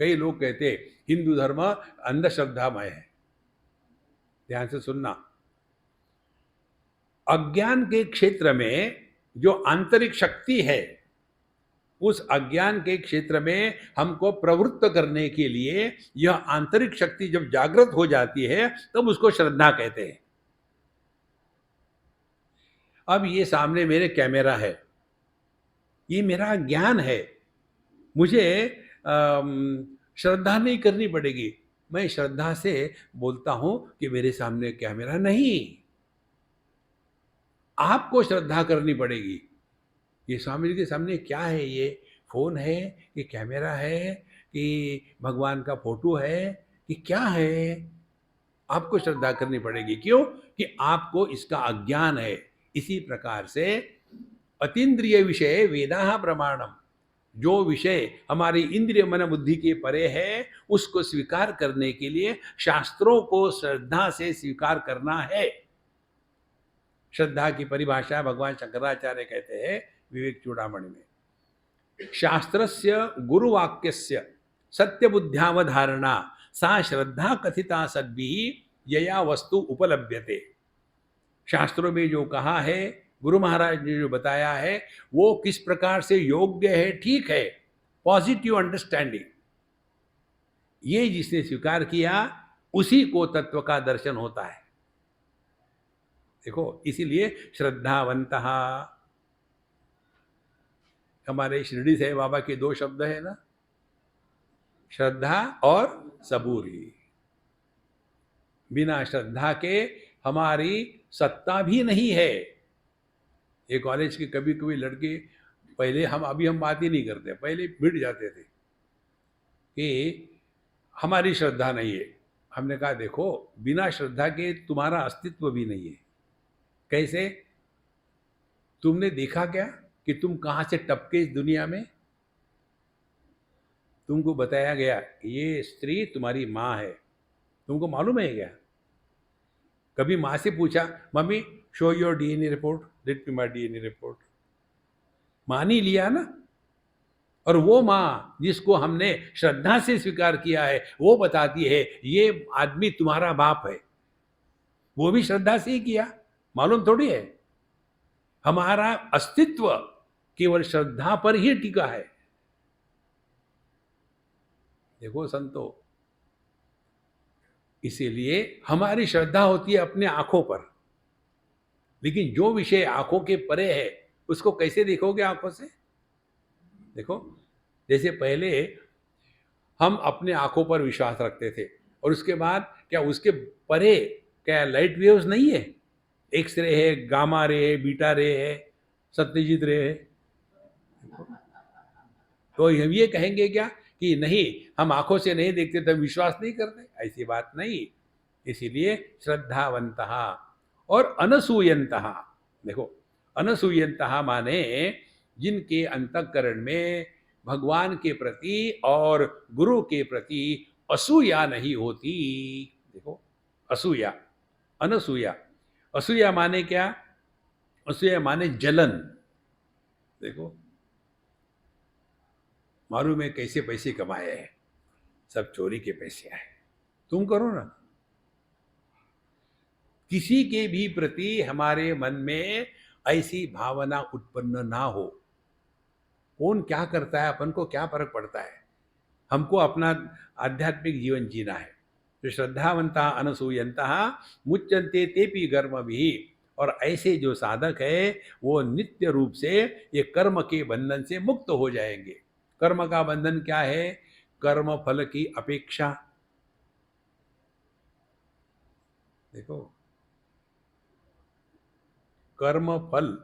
कई लोग कहते हैं हिंदू धर्म अंधश्रद्धामय है। ध्यान से सुनना, अज्ञान के क्षेत्र में जो आंतरिक शक्ति है, उस अज्ञान के क्षेत्र में हमको प्रवृत्त करने के लिए यह आंतरिक शक्ति जब जागृत हो जाती है, तब उसको श्रद्धा कहते हैं। अब ये सामने मेरे कैमरा है, ये मेरा ज्ञान है। मुझे श्रद्धा नहीं करनी पड़ेगी। मैं श्रद्धा से बोलता हूं कि मेरे सामने कैमरा नहीं, आपको श्रद्धा करनी पड़ेगी। ये स्वामी जी के सामने क्या है? ये फोन है कि कैमरा है कि भगवान का फोटो है कि क्या है? आपको श्रद्धा करनी पड़ेगी। क्यों? कि आपको इसका अज्ञान है। इसी प्रकार से अतीन्द्रिय विषय वेदाः प्रमाणम, जो विषय हमारी इंद्रिय मन बुद्धि के परे है उसको स्वीकार करने के लिए शास्त्रों को श्रद्धा से स्वीकार करना है। श्रद्धा की परिभाषा भगवान शंकराचार्य कहते हैं विवेक चूड़ामणि में, शास्त्रस्य गुरुवाक्यस्य सत्यबुद्ध्यावधारणा सा श्रद्धा कथिता सद्भिः यया वस्तु उपलभ्यते। शास्त्रों में जो कहा है, गुरु महाराज ने जो बताया है, वो किस प्रकार से योग्य है, ठीक है, पॉजिटिव अंडरस्टैंडिंग, ये जिसने स्वीकार किया उसी को तत्व का दर्शन होता है। देखो, इसीलिए श्रद्धावंतः, हमारे शिरडी साईं बाबा के दो शब्द है ना, श्रद्धा और सबूरी। बिना श्रद्धा के हमारी सत्ता भी नहीं है। ये कॉलेज के कभी कभी लड़के, पहले अभी हम बात ही नहीं करते, पहले भिड़ जाते थे कि हमारी श्रद्धा नहीं है। हमने कहा देखो, बिना श्रद्धा के तुम्हारा अस्तित्व भी नहीं है। कैसे? तुमने देखा क्या कि तुम कहाँ से टपके इस दुनिया में? तुमको बताया गया ये स्त्री तुम्हारी माँ है, तुमको मालूम है क्या? कभी माँ से पूछा, mummy show your DNA report, let me my DNA report? मान ही लिया ना। और वो माँ जिसको हमने श्रद्धा से स्वीकार किया है, वो बताती है ये आदमी तुम्हारा बाप है, वो भी श्रद्धा से ही किया, मालूम थोड़ी है। हमारा अस्तित्व केवल श्रद्धा पर ही टिका है। देखो संतो, इसीलिए हमारी श्रद्धा होती है अपने आंखों पर, लेकिन जो विषय आंखों के परे है उसको कैसे देखोगे आंखों से? देखो, जैसे पहले हम अपने आंखों पर विश्वास रखते थे, और उसके बाद क्या उसके परे क्या लाइट वेव्स नहीं है? एक्स रे है, गामा रे है, बीटा रे है, सत्यजित रे है। तो हम ये कहेंगे क्या कि नहीं, हम आंखों से नहीं देखते तो विश्वास नहीं करते? ऐसी बात नहीं। इसीलिए श्रद्धावंतः और अनसूयंतः। देखो, अनसूयंतः माने जिनके अंतःकरण में भगवान के प्रति और गुरु के प्रति असूया नहीं होती। देखो, असूया, अनसूया। असूया माने क्या? असूया माने जलन। देखो, मालूम है कैसे पैसे कमाए हैं, सब चोरी के पैसे आए, तुम करो ना। किसी के भी प्रति हमारे मन में ऐसी भावना उत्पन्न ना हो। कौन क्या करता है, अपन को क्या फर्क पड़ता है? हमको अपना आध्यात्मिक जीवन जीना है। तो श्रद्धावंता अनसूयंता मुच्यन्ते तेपि कर्म भी। और ऐसे जो साधक है वो नित्य रूप से ये कर्म के बंधन से मुक्त हो जाएंगे। कर्म का बंधन क्या है? कर्म फल की अपेक्षा। देखो, कर्म फल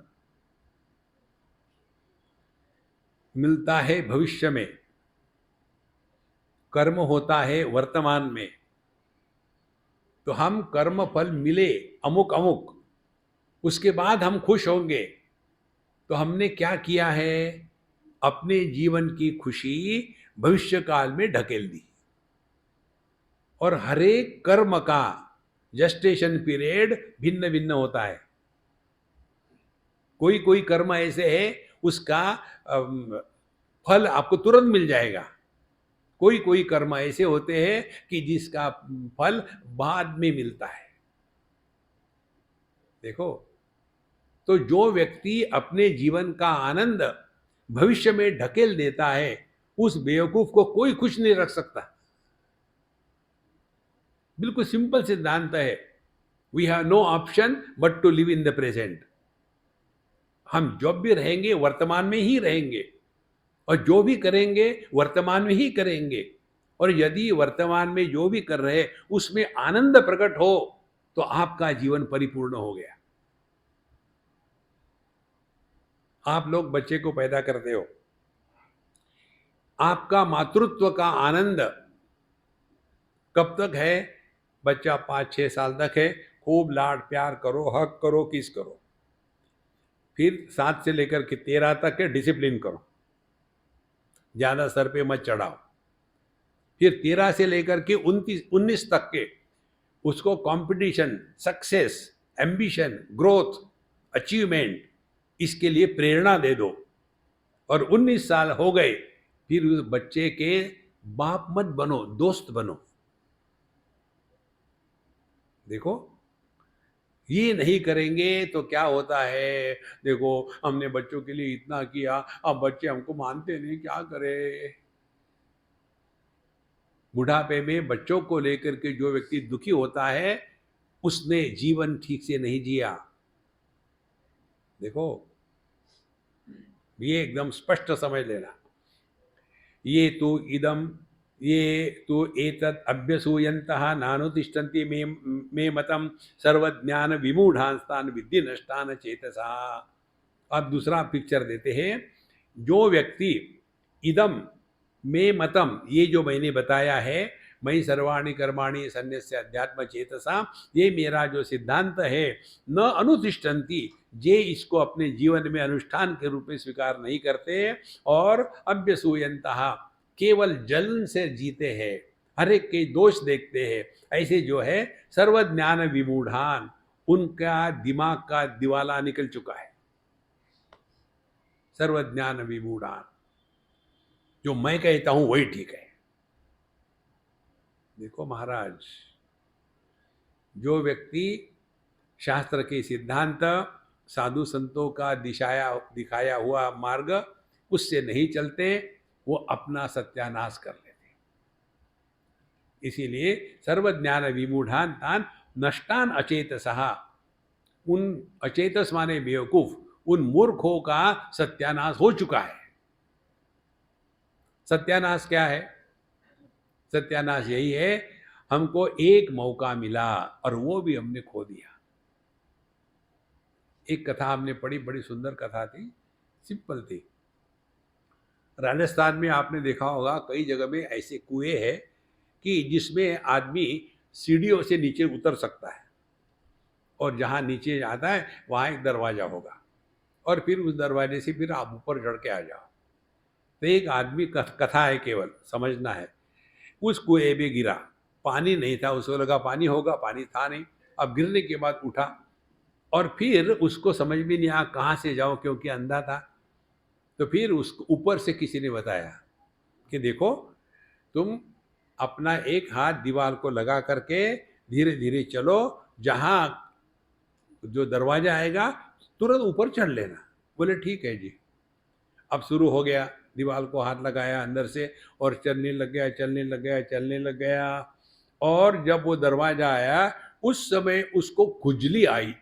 मिलता है भविष्य में, कर्म होता है वर्तमान में। तो हम कर्म फल मिले अमुक अमुक, उसके बाद हम खुश होंगे। तो हमने क्या किया है? अपने जीवन की खुशी भविष्य काल में ढकेल दी। और हर एक कर्म का जेस्टेशन पीरियड भिन्न भिन्न होता है। कोई कोई कर्म ऐसे है उसका फल आपको तुरंत मिल जाएगा। कोई कोई कर्म ऐसे होते हैं कि जिसका फल बाद में मिलता है। देखो, तो जो व्यक्ति अपने जीवन का आनंद भविष्य में ढकेल देता है, उस बेवकूफ को कोई खुश नहीं रख सकता। बिल्कुल सिंपल सिद्धांत है। We have no option but to live in the present. हम जब भी रहेंगे वर्तमान में ही रहेंगे। और जो भी करेंगे वर्तमान में ही करेंगे। और यदि वर्तमान में जो भी कर रहे उसमें आनंद प्रकट हो तो आपका जीवन परिपूर्ण हो गया। आप लोग बच्चे को पैदा करते हो, आपका मातृत्व का आनंद कब तक है? बच्चा 5-6 साल तक है, खूब लाड प्यार करो, हक करो, किस करो। फिर 7 से लेकर के 13 तक के डिसिप्लिन करो, ज़्यादा सर पे मत चढ़ाओ। फिर 13 से लेकर के 19 तक के उसको competition, success, ambition, growth, achievement, इसके लिए प्रेरणा दे दो। और 19 साल हो गए, फिर उस बच्चे के बाप मत बनो, दोस्त बनो। देखो, ये नहीं करेंगे तो क्या होता है? देखो, हमने बच्चों के लिए इतना किया, अब बच्चे हमको मानते नहीं, क्या करें? बुढ़ापे में बच्चों को लेकर के जो व्यक्ति दुखी होता है उसने जीवन ठीक से नहीं जिया। देखो, ये एकदम स्पष्ट समझ लेना। ये तो इदम, ये तो एतत् अभ्यसूयन्तः नानुतिष्ठन्ति मे मतम सर्वज्ञान विमूढ़ांस्तान विद्धि नष्टान चेतसा। अब दूसरा पिक्चर देते हैं। जो व्यक्ति इदम मे मतम, ये जो मैंने बताया है, मयि सर्वाणि कर्माणि सन्न्यस्य अध्यात्म चेतसा, ये मेरा जो सिद्धांत है, न अनुतिष्ठन्ति, जे इसको अपने जीवन में अनुष्ठान के रूप में स्वीकार नहीं करते, और अभ्यसूयन्तः, केवल जलन से जीते हैं, हर एक के दोष देखते हैं, ऐसे जो है सर्वज्ञान विमूढ़ान, उनका दिमाग का दिवाला निकल चुका है। सर्वज्ञान विमूढ़ान, जो मैं कहता हूं वही ठीक है। देखो महाराज, जो व्यक्ति शास्त्र के सिद्धांत, साधु संतों का दिखाया हुआ मार्ग उससे नहीं चलते, वो अपना सत्यानाश कर लेते। इसीलिए सर्वज्ञान विमूढ़ान तान नष्टान अचेतसः, उन अचेतस माने बेवकूफ, उन मूर्खों का सत्यानाश हो चुका है। सत्यानाश क्या है? सत्यानाश यही है, हमको एक मौका मिला और वो भी हमने खो दिया। एक कथा हमने पढ़ी, बड़ी सुंदर कथा थी, सिंपल थी। राजस्थान में आपने देखा होगा कई जगह में ऐसे कुएं हैं कि जिसमें आदमी सीढ़ियों से नीचे उतर सकता है, और जहाँ नीचे जाता है वहाँ एक दरवाज़ा होगा, और फिर उस दरवाजे से फिर आप ऊपर चढ़ के आ जाओ। तो एक आदमी, कथा है केवल, समझना है, उस कुएं में गिरा, पानी नहीं था, उसको लगा पानी होगा, पानी था नहीं। अब गिरने के बाद उठा, और फिर उसको समझ में नहीं आया कहाँ से जाओ, क्योंकि अंधा था। तो फिर उसको ऊपर से किसी ने बताया कि देखो, तुम अपना एक हाथ दीवार को लगा करके धीरे धीरे चलो, जहाँ जो दरवाजा आएगा तुरंत ऊपर चढ़ लेना। बोले ठीक है जी। अब शुरू हो गया, दीवार को हाथ लगाया अंदर से, और चलने लग गया, चलने लग गया, चलने लग गया। और जब वो दरवाजा आया उस समय उसको खुजली आई।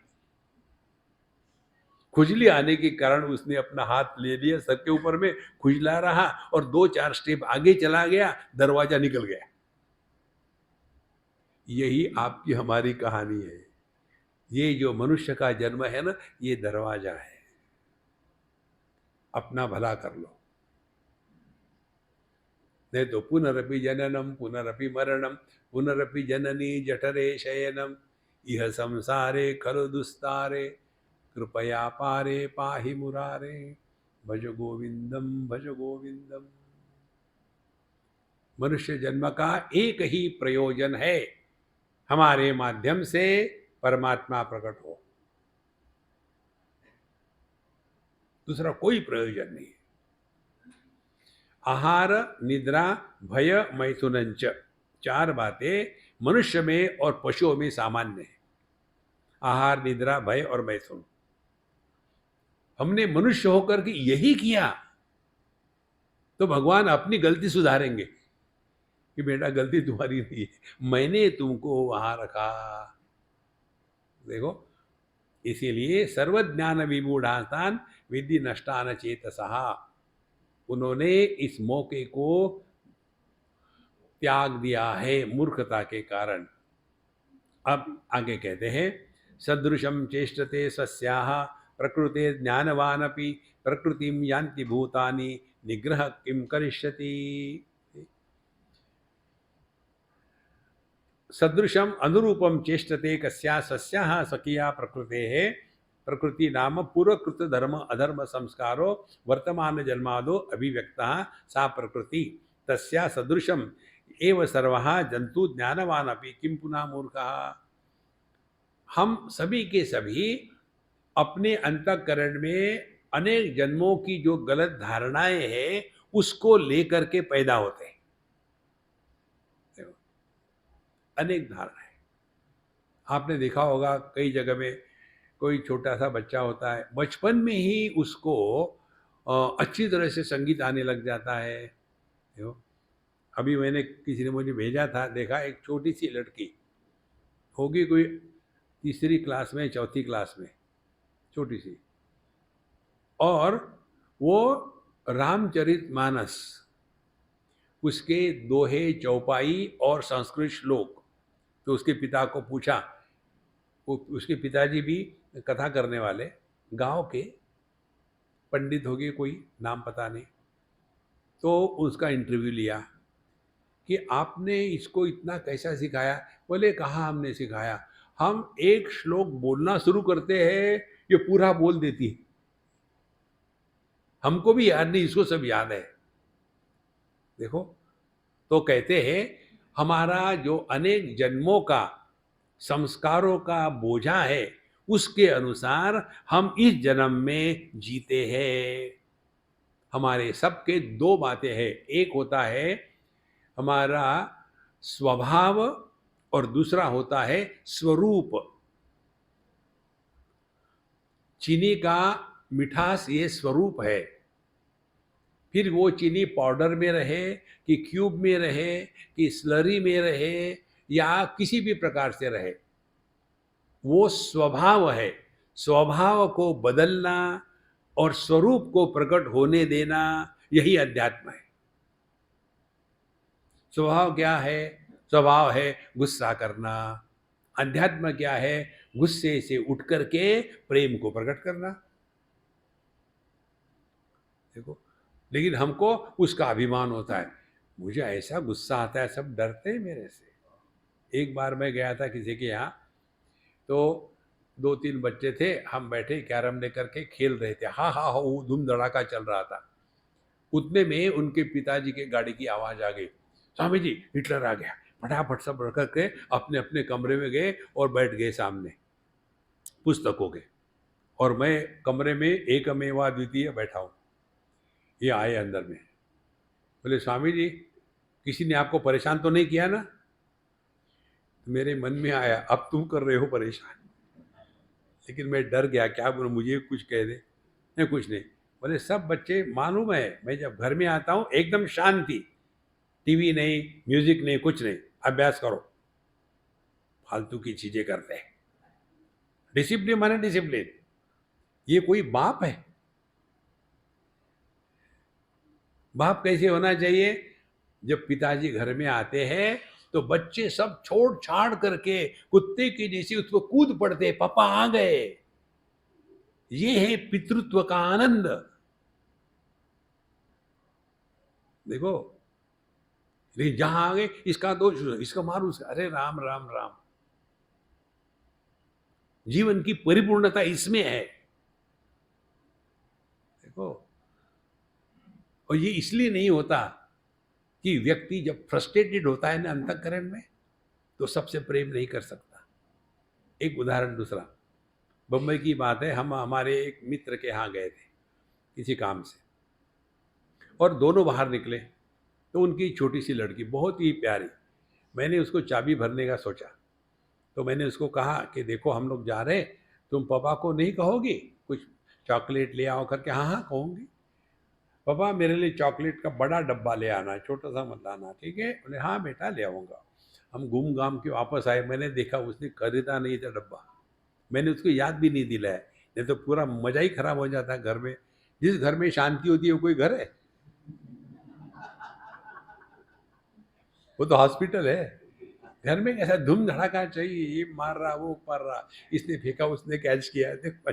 खुजली आने के कारण उसने अपना हाथ ले लिया सर के ऊपर में, खुजला रहा, और 2-4 स्टेप आगे चला गया, दरवाजा निकल गया। यही आपकी हमारी कहानी है। ये जो मनुष्य का जन्म है ना, ये दरवाजा है। अपना भला कर लो, नहीं तो पुनरपि जननम पुनरपि मरणम पुनरपि जननी जठरे शयनम इह संसारे खलु दुस्तारे कृपया पारे पाहि मुरारे भज गोविंदम भज गोविंदम। मनुष्य जन्म का एक ही प्रयोजन है, हमारे माध्यम से परमात्मा प्रकट हो, दूसरा कोई प्रयोजन नहीं। आहार, निद्रा, भय, मैथुनंच, 4 बातें मनुष्य में और पशुओं में सामान्य है। आहार, निद्रा, भय और मैथुन। हमने मनुष्य होकर के यही किया तो भगवान अपनी गलती सुधारेंगे कि बेटा गलती तुम्हारी नहीं है, मैंने तुमको वहां रखा। देखो, इसीलिए सर्वज्ञान विमूढ़ास्तान विद्धि नष्टान चेतसः। उन्होंने इस मौके को त्याग दिया है मूर्खता के कारण। अब आगे कहते हैं, सदृशम चेष्टते स्वस्याः प्रकृते ज्ञानवानपि प्रकृतिम यान्ति भूतानि निग्रह किम करिष्यति। सदृशम अनुरूपम चेष्टते कस्या सस्याः स्वकीया प्रकृतेः प्रकृति नाम पूर्वकृत धर्म अधर्म संस्कारो वर्तमान जन्मादो अभिव्यक्तः सा प्रकृति तस्या सदृशम एव सर्वः जंतु ज्ञानवान अपि किम पुनः मूर्खः। हम सभी के सभी अपने अंतःकरण में अनेक जन्मों की जो गलत धारणाएं हैं उसको लेकर के पैदा होते हैं। अनेक धारणाएं आपने देखा होगा, कई जगह में कोई छोटा सा बच्चा होता है, बचपन में ही उसको अच्छी तरह से संगीत आने लग जाता है। अभी मैंने किसी ने मुझे भेजा था, देखा एक छोटी सी लड़की होगी, कोई तीसरी क्लास में चौथी क्लास में, छोटी सी, और वो रामचरितमानस उसके दोहे चौपाई और संस्कृत श्लोक, तो उसके पिता को पूछा, उसके पिताजी भी कथा करने वाले गांव के पंडित हो गए, कोई नाम पता नहीं, तो उसका इंटरव्यू लिया कि आपने इसको इतना कैसा सिखाया। बोले कहाँ हमने सिखाया, हम एक श्लोक बोलना शुरू करते हैं ये पूरा बोल देती है, हमको भी याद नहीं, इसको सब याद है। देखो, तो कहते हैं हमारा जो अनेक जन्मों का संस्कारों का बोझा है उसके अनुसार हम इस जन्म में जीते हैं। हमारे सबके दो बातें हैं, एक होता है हमारा स्वभाव और दूसरा होता है स्वरूप। चीनी का मिठास ये स्वरूप है, फिर वो चीनी पाउडर में रहे कि क्यूब में रहे कि स्लरी में रहे या किसी भी प्रकार से रहे, वो स्वभाव है। स्वभाव को बदलना और स्वरूप को प्रकट होने देना, यही अध्यात्म है। स्वभाव क्या है? स्वभाव है गुस्सा करना। अध्यात्म क्या है? गुस्से से उठ करके प्रेम को प्रकट करना। देखो, लेकिन हमको उसका अभिमान होता है, मुझे ऐसा गुस्सा आता है, सब डरते हैं मेरे से। एक बार मैं गया था किसी के यहाँ, तो 2-3 बच्चे थे, हम बैठे कैरम लेकर के खेल रहे थे, हाँ हाँ हाँ, वो धूम धड़ाका चल रहा था। उतने में उनके पिताजी के गाड़ी की आवाज़ आ गई, स्वामी जी हिटलर आ गया। फटाफट सब रख के अपने अपने कमरे में गए और बैठ गए सामने पुस्तकों के, और मैं कमरे में एकमेवा द्वितीय बैठा हूँ। ये आए अंदर में, बोले स्वामी जी किसी ने आपको परेशान तो नहीं किया ना? मेरे मन में आया अब तुम कर रहे हो परेशान, लेकिन मैं डर गया, क्या बोलूं, मुझे कुछ कह दे। नहीं कुछ नहीं। बोले सब बच्चे, मालूम है मैं जब घर में आता हूँ एकदम शांति, टीवी नहीं, म्यूजिक नहीं, कुछ नहीं, अभ्यास करो। फालतू की चीजें करते हैं। डिसिप्लिन माने डिसिप्लिन, ये कोई बाप है? बाप कैसे होना चाहिए? जब पिताजी घर में आते हैं तो बच्चे सब छोड़ छाड़ करके कुत्ते की जैसे उस पर कूद पड़ते, पापा आ गए। ये है पितृत्व का आनंद। देखो, लेकिन जहां आ गए इसका दोष, इसका मारू, अरे राम राम राम। जीवन की परिपूर्णता इसमें है। देखो, और ये इसलिए नहीं होता कि व्यक्ति जब फ्रस्ट्रेटेड होता है ना अंतःकरण में, तो सबसे प्रेम नहीं कर सकता। एक उदाहरण दूसरा, बम्बई की बात है, हम हमारे एक मित्र के यहाँ गए थे किसी काम से, और दोनों बाहर निकले तो उनकी छोटी सी लड़की बहुत ही प्यारी, मैंने उसको चाबी भरने का सोचा, तो मैंने उसको कहा कि देखो हम लोग जा रहे हैं, तुम पापा को नहीं कहोगी कुछ चॉकलेट ले आओ करके? हाँ हाँ कहूँगी। पापा मेरे लिए चॉकलेट का बड़ा डब्बा ले आना, छोटा सा मत लाना, ठीक है? बोले हाँ बेटा ले आऊँगा। हम घूम घाम के वापस आए, मैंने देखा उसने खरीदा नहीं था डब्बा, मैंने उसको याद भी नहीं दिलाया, नहीं तो पूरा मज़ा ही खराब हो जाता घर में। जिस घर में शांति होती है वो कोई घर है? वो तो हॉस्पिटल है। घर में कैसा धूम धड़ाका चाहिए, ये मार रहा वो मार रहा, इसने फेंका उसने कैच किया, देखो।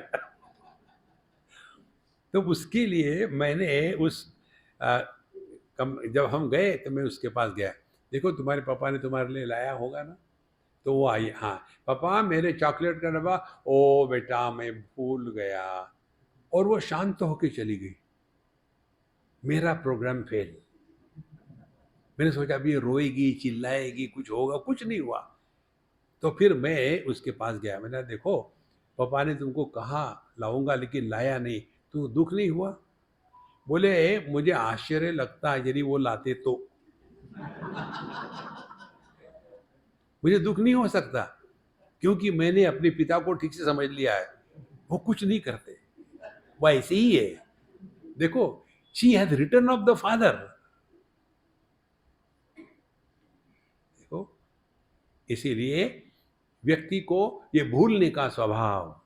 तो उसके लिए मैंने उस आ, जब हम गए तो मैं उसके पास गया, देखो तुम्हारे पापा ने तुम्हारे लिए लाया होगा ना। तो वो आई, हाँ पापा मेरे चॉकलेट का डब्बा। ओ बेटा मैं भूल गया। और वो शांत होके चली गई। मेरा प्रोग्राम फेल। मैंने सोचा अभी रोएगी चिल्लाएगी कुछ होगा, कुछ नहीं हुआ। तो फिर मैं उसके पास गया, मैंने कहा, देखो पापा ने तुमको कहा लाऊंगा लेकिन लाया नहीं, तो दुख नहीं हुआ? बोले मुझे आश्चर्य लगता है यदि वो लाते तो। मुझे दुख नहीं हो सकता क्योंकि मैंने अपने पिता को ठीक से समझ लिया है, वो कुछ नहीं करते, वो ऐसे ही है। देखो, she has return of the father. देखो, इसीलिए व्यक्ति को ये भूलने का स्वभाव,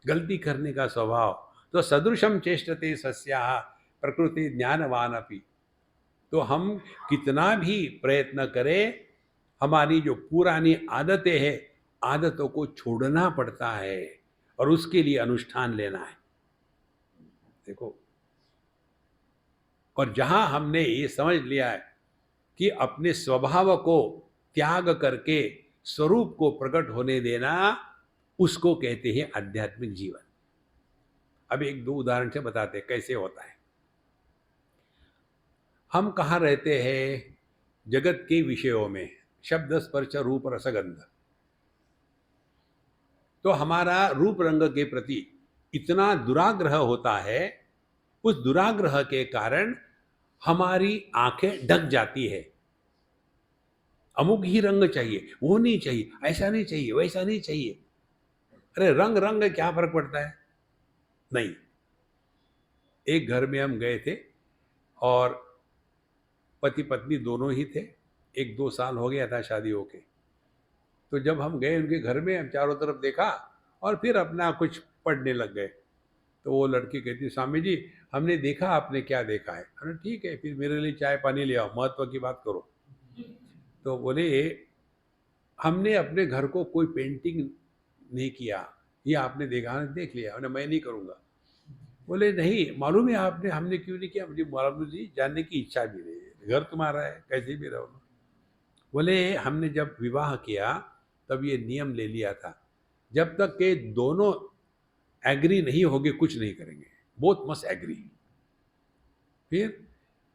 गलती करने का स्वभाव, तो सदृशम चेष्टते सस्याः प्रकृति ज्ञानवान अपि। तो हम कितना भी प्रयत्न करें, हमारी जो पुरानी आदतें हैं, आदतों को छोड़ना पड़ता है और उसके लिए अनुष्ठान लेना है। देखो, और जहां हमने ये समझ लिया है कि अपने स्वभाव को त्याग करके स्वरूप को प्रकट होने देना, उसको कहते हैं आध्यात्मिक जीवन। अब एक दो उदाहरण से बताते हैं कैसे होता है। हम कहाँ रहते हैं? जगत के विषयों में, शब्द स्पर्श रूप रसगंध। तो हमारा रूप रंग के प्रति इतना दुराग्रह होता है, उस दुराग्रह के कारण हमारी आंखें ढक जाती है। अमुक ही रंग चाहिए, वो नहीं चाहिए, ऐसा नहीं चाहिए, वैसा नहीं चाहिए। अरे रंग रंग क्या फर्क पड़ता है? नहीं। एक घर में हम गए थे और पति पत्नी दोनों ही थे। एक दो साल हो गया था शादी होके। तो जब हम गए उनके घर में, हम चारों तरफ देखा और फिर अपना कुछ पढ़ने लग गए। तो वो लड़की कहती, स्वामी जी हमने देखा, आपने क्या देखा है? अरे ठीक है, फिर मेरे लिए चाय पानी ले आओ, महत्व की बात करो। तो बोले हमने अपने घर को कोई पेंटिंग नहीं किया, ये आपने देखा? देख लिया। मैं नहीं करूँगा। बोले नहीं, मालूम है आपने, हमने क्यों नहीं किया? मुझे मालूम नहीं, जानने की इच्छा भी नहीं है, घर तुम्हारा है, कैसे भी रहो। बोले हमने जब विवाह किया तब ये नियम ले लिया था, जब तक के दोनों एग्री नहीं होगे कुछ नहीं करेंगे, बोथ मस्ट एग्री। फिर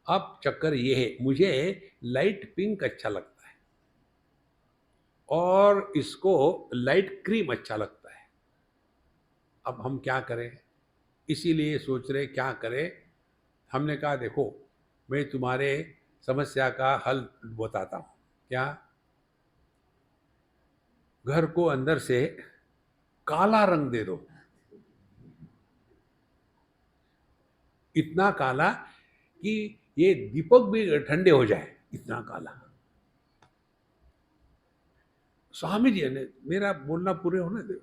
अब चक्कर ये है, मुझे लाइट पिंक अच्छा लगता है और इसको लाइट क्रीम अच्छा लगता है। अब हम क्या करें? इसीलिए सोच रहे क्या करें। हमने कहा देखो, मैं तुम्हारे समस्या का हल बताता हूँ। क्या? घर को अंदर से काला रंग दे दो, इतना काला कि ये दीपक भी ठंडे हो जाए, इतना काला। स्वामी जी ने, मेरा बोलना पूरे होने दो।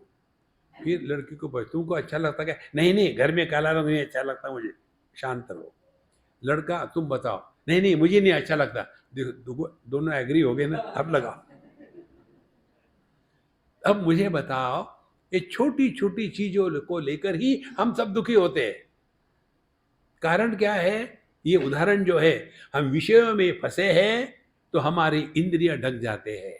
फिर लड़की को पूछा, तुमको अच्छा लगता क्या? नहीं नहीं, घर में काला रंग नहीं अच्छा लगता मुझे। शांत रहो। लड़का, तुम बताओ। नहीं नहीं, मुझे नहीं अच्छा लगता। देखो दोनों एग्री हो गए ना, अब लगाओ। अब मुझे बताओ, ये छोटी छोटी चीजों को लेकर ही हम सब दुखी होते हैं। कारण क्या है? ये उदाहरण जो है, हम विषयों में फंसे हैं तो हमारी इंद्रिय ढक जाते हैं।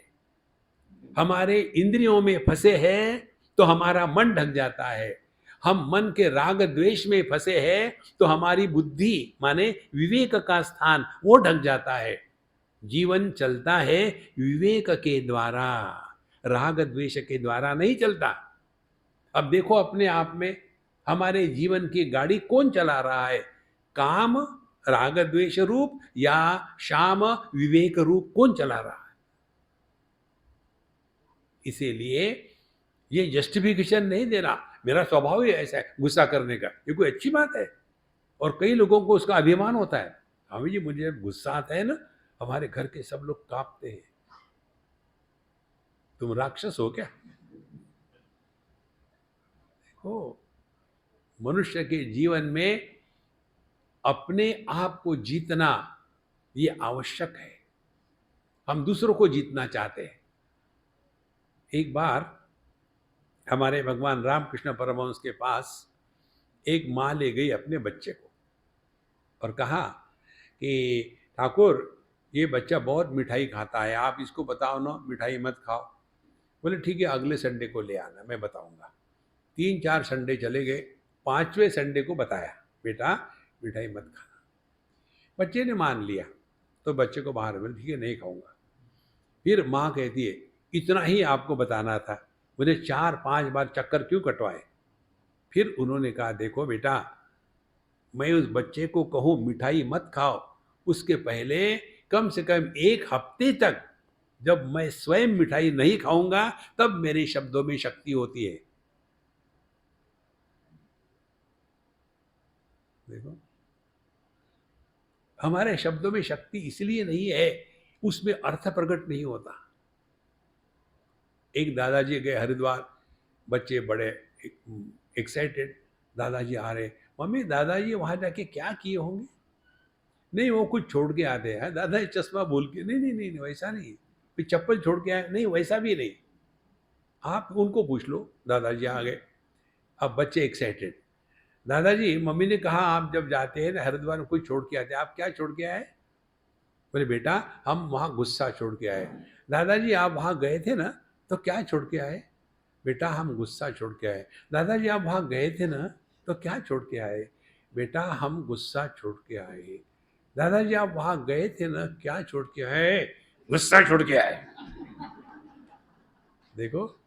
हमारे इंद्रियों में फंसे हैं तो हमारा मन ढक जाता है। हम मन के राग द्वेष में फंसे हैं तो हमारी बुद्धि माने विवेक का स्थान वो ढक जाता है। जीवन चलता है विवेक के द्वारा, राग द्वेष के द्वारा नहीं चलता। अब देखो अपने आप में, हमारे जीवन की गाड़ी कौन चला रहा है? काम राग द्वेष रूप या शाम विवेक रूप, कौन चला रहा है? इसीलिए ये जस्टिफिकेशन नहीं देना, मेरा स्वभाव ही ऐसा है गुस्सा करने का, ये कोई अच्छी बात है? और कई लोगों को उसका अभिमान होता है। स्वामी जी मुझे जब गुस्सा आता है ना, हमारे घर के सब लोग कांपते हैं। तुम राक्षस हो क्या? देखो, मनुष्य के जीवन में अपने आप को जीतना ये आवश्यक है। हम दूसरों को जीतना चाहते हैं। एक बार हमारे भगवान रामकृष्ण परमहंस के पास एक माँ ले गई अपने बच्चे को और कहा कि ठाकुर, ये बच्चा बहुत मिठाई खाता है, आप इसको बताओ ना मिठाई मत खाओ। बोले ठीक है, अगले संडे को ले आना, मैं बताऊंगा। 3-4 संडे चले गए, 5वें संडे को बताया, बेटा मिठाई मत खाना। बच्चे ने मान लिया, तो बच्चे को बाहर बोले ठीक है नहीं खाऊंगा। फिर माँ कहती है इतना ही आपको बताना था, मुझे 4-5 बार चक्कर क्यों कटवाए। फिर उन्होंने कहा देखो बेटा, मैं उस बच्चे को कहूँ मिठाई मत खाओ, उसके पहले कम से कम 1 हफ्ते तक जब मैं स्वयं मिठाई नहीं खाऊंगा तब मेरे शब्दों में शक्ति होती है। देखो, हमारे शब्दों में शक्ति इसलिए नहीं है, उसमें अर्थ प्रकट नहीं होता। एक दादाजी गए हरिद्वार, बच्चे बड़े एक्साइटेड, दादाजी आ रहे, मम्मी दादाजी वहां जाके क्या किए होंगे। नहीं वो कुछ छोड़ के आते हैं, दादाजी चश्मा भूल के, नहीं नहीं नहीं, नहीं वैसा नहीं, फिर चप्पल छोड़ के आए, नहीं वैसा भी नहीं, आप उनको पूछ लो। दादाजी आ गए, अब बच्चे एक्साइटेड, दादाजी मम्मी ने कहा आप जब जाते हैं ना हरिद्वार में कुछ छोड़ के आते हैं, आप क्या छोड़ के आए। बोले बेटा हम वहाँ गुस्सा छोड़ के आए। दादाजी आप वहाँ गए थे ना तो क्या छोड़ के आए। बेटा हम गुस्सा छोड़ के आए। दादाजी आप वहाँ गए थे ना तो क्या छोड़ के आए। बेटा हम गुस्सा छोड़ के आए। दादाजी आप वहाँ गए थे ना, क्या छोड़ के आए, गुस्सा छोड़ के आए। देखो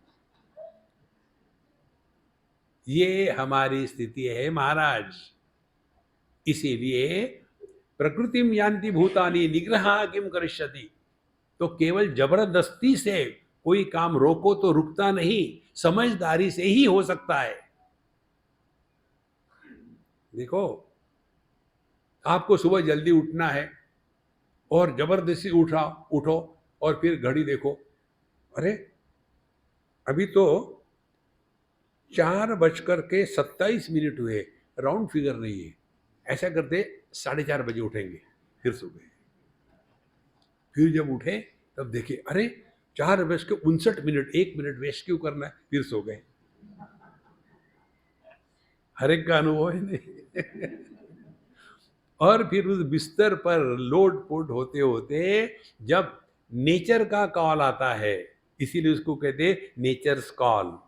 ये हमारी स्थिति है महाराज। इसीलिए प्रकृतिम यान्ति भूतानि निग्रह किम करिष्यति, तो केवल जबरदस्ती से कोई काम रोको तो रुकता नहीं, समझदारी से ही हो सकता है। देखो आपको सुबह जल्दी उठना है और जबरदस्ती उठो और फिर घड़ी देखो, अरे अभी तो 4:27 हुए, राउंड फिगर नहीं है, ऐसा करते 4:30 बजे उठेंगे, फिर सो गए। फिर जब उठे तब देखे अरे 4:59, 1 मिनट वेस्ट क्यों करना है, फिर सो गए। हर एक का अनुभव है नहीं। और फिर उस बिस्तर पर लोट पोट होते होते जब नेचर का कॉल आता है, इसीलिए उसको कहते नेचर्स कॉल,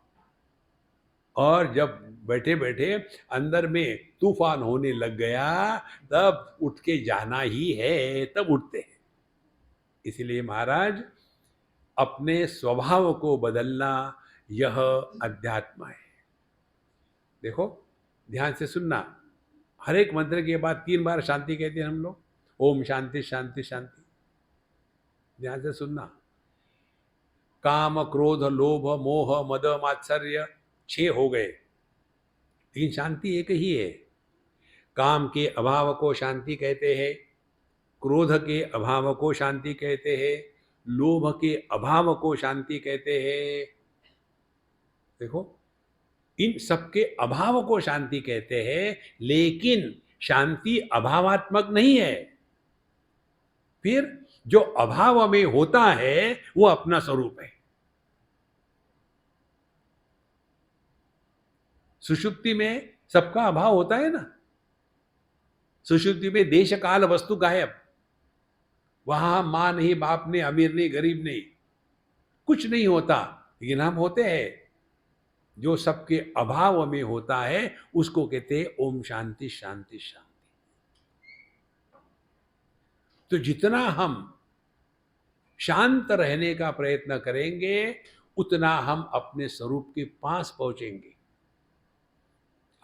और जब बैठे बैठे अंदर में तूफान होने लग गया तब उठ के जाना ही है, तब उठते हैं। इसीलिए महाराज अपने स्वभाव को बदलना यह अध्यात्म है। देखो ध्यान से सुनना, हर एक मंत्र के बाद 3 बार शांति कहते हैं हम लोग, ओम शांति शांति शांति। ध्यान से सुनना, काम क्रोध लोभ मोह मद मात्सर्य 6 हो गए, लेकिन शांति एक ही है। काम के अभाव को शांति कहते हैं, क्रोध के अभाव को शांति कहते हैं, लोभ के अभाव को शांति कहते हैं। देखो इन सबके अभाव को शांति कहते हैं, लेकिन शांति अभावात्मक नहीं है। फिर जो अभाव में होता है वो अपना स्वरूप है। सुषुप्ति में सबका अभाव होता है ना, सुषुप्ति में देश काल वस्तु गायब, वहां मां नहीं, बाप नहीं, अमीर नहीं, गरीब नहीं, कुछ नहीं होता, लेकिन हम होते हैं। जो सबके अभाव में होता है उसको कहते हैं ओम शांति शांति शांति। तो जितना हम शांत रहने का प्रयत्न करेंगे उतना हम अपने स्वरूप के पास पहुंचेंगे।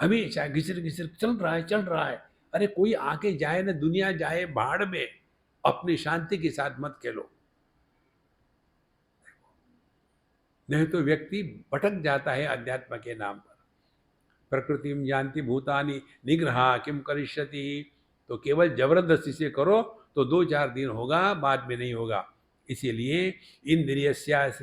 हमेशा घिसर घिसर चल रहा है, अरे कोई आके जाए ना, दुनिया जाए भाड़ में, अपनी शांति के साथ मत खेलो, नहीं तो व्यक्ति भटक जाता है अध्यात्म के नाम पर। प्रकृतिम यान्ति भूतानि निग्रह किम करिष्यति, तो केवल जबरदस्ती से करो तो 2-4 दिन होगा, बाद में नहीं होगा। इसीलिए इंद्रियस्य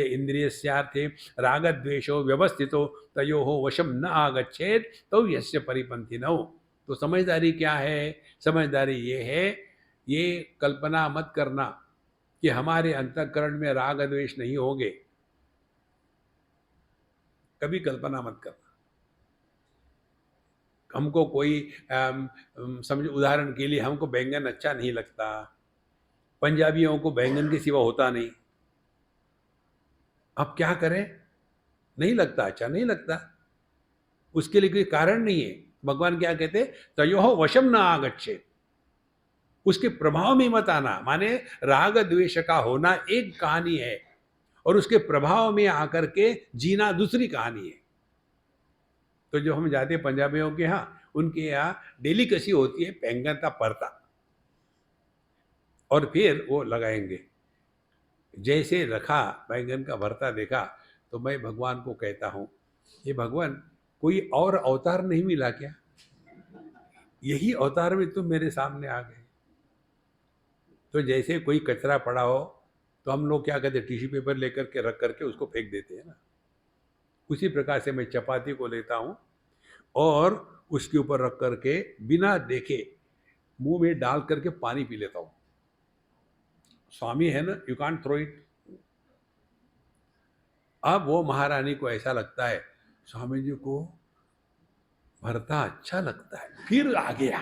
इंद्रियस्यार्थे रागद्वेषो व्यवस्थितो तयोः वशम न आगच्छेत तो यस्य परिपन्थिनौ। तो समझदारी क्या है, समझदारी ये है, ये कल्पना मत करना कि हमारे अंतःकरण में राग द्वेष नहीं होंगे, कभी कल्पना मत करना। हमको कोई समझो उदाहरण के लिए हमको बैंगन अच्छा नहीं लगता, पंजाबियों को बैंगन के सिवा होता नहीं। अब क्या करें? नहीं लगता, अच्छा नहीं लगता, उसके लिए कोई कारण नहीं है। भगवान क्या कहते? तयोः वशम न आगच्छेत्, उसके प्रभाव में मत आना। माने राग द्वेष का होना एक कहानी है और उसके प्रभाव में आकर के जीना दूसरी कहानी है। तो जो हम जाते पंजाबियों के यहाँ, उनके यहाँ डेलीकेसी होती है बैंगन का भरता, और फिर वो लगाएंगे। जैसे रखा बैंगन का भरता देखा तो मैं भगवान को कहता हूँ, ये भगवान कोई और अवतार नहीं मिला क्या? यही अवतार में तुम मेरे सामने आ गए। तो जैसे कोई कचरा पड़ा हो तो हम लोग क्या कहते हैं, टिश्यू पेपर लेकर के रख करके उसको फेंक देते हैं ना। उसी प्रकार से मैं चपाती को लेता हूँ और उसके ऊपर रख करके बिना देखे मुंह में डाल करके पानी पी लेता हूँ। स्वामी है ना, यू कांट थ्रो इट। अब वो महारानी को ऐसा लगता है स्वामी जी को भरता अच्छा लगता है, फिर आ गया।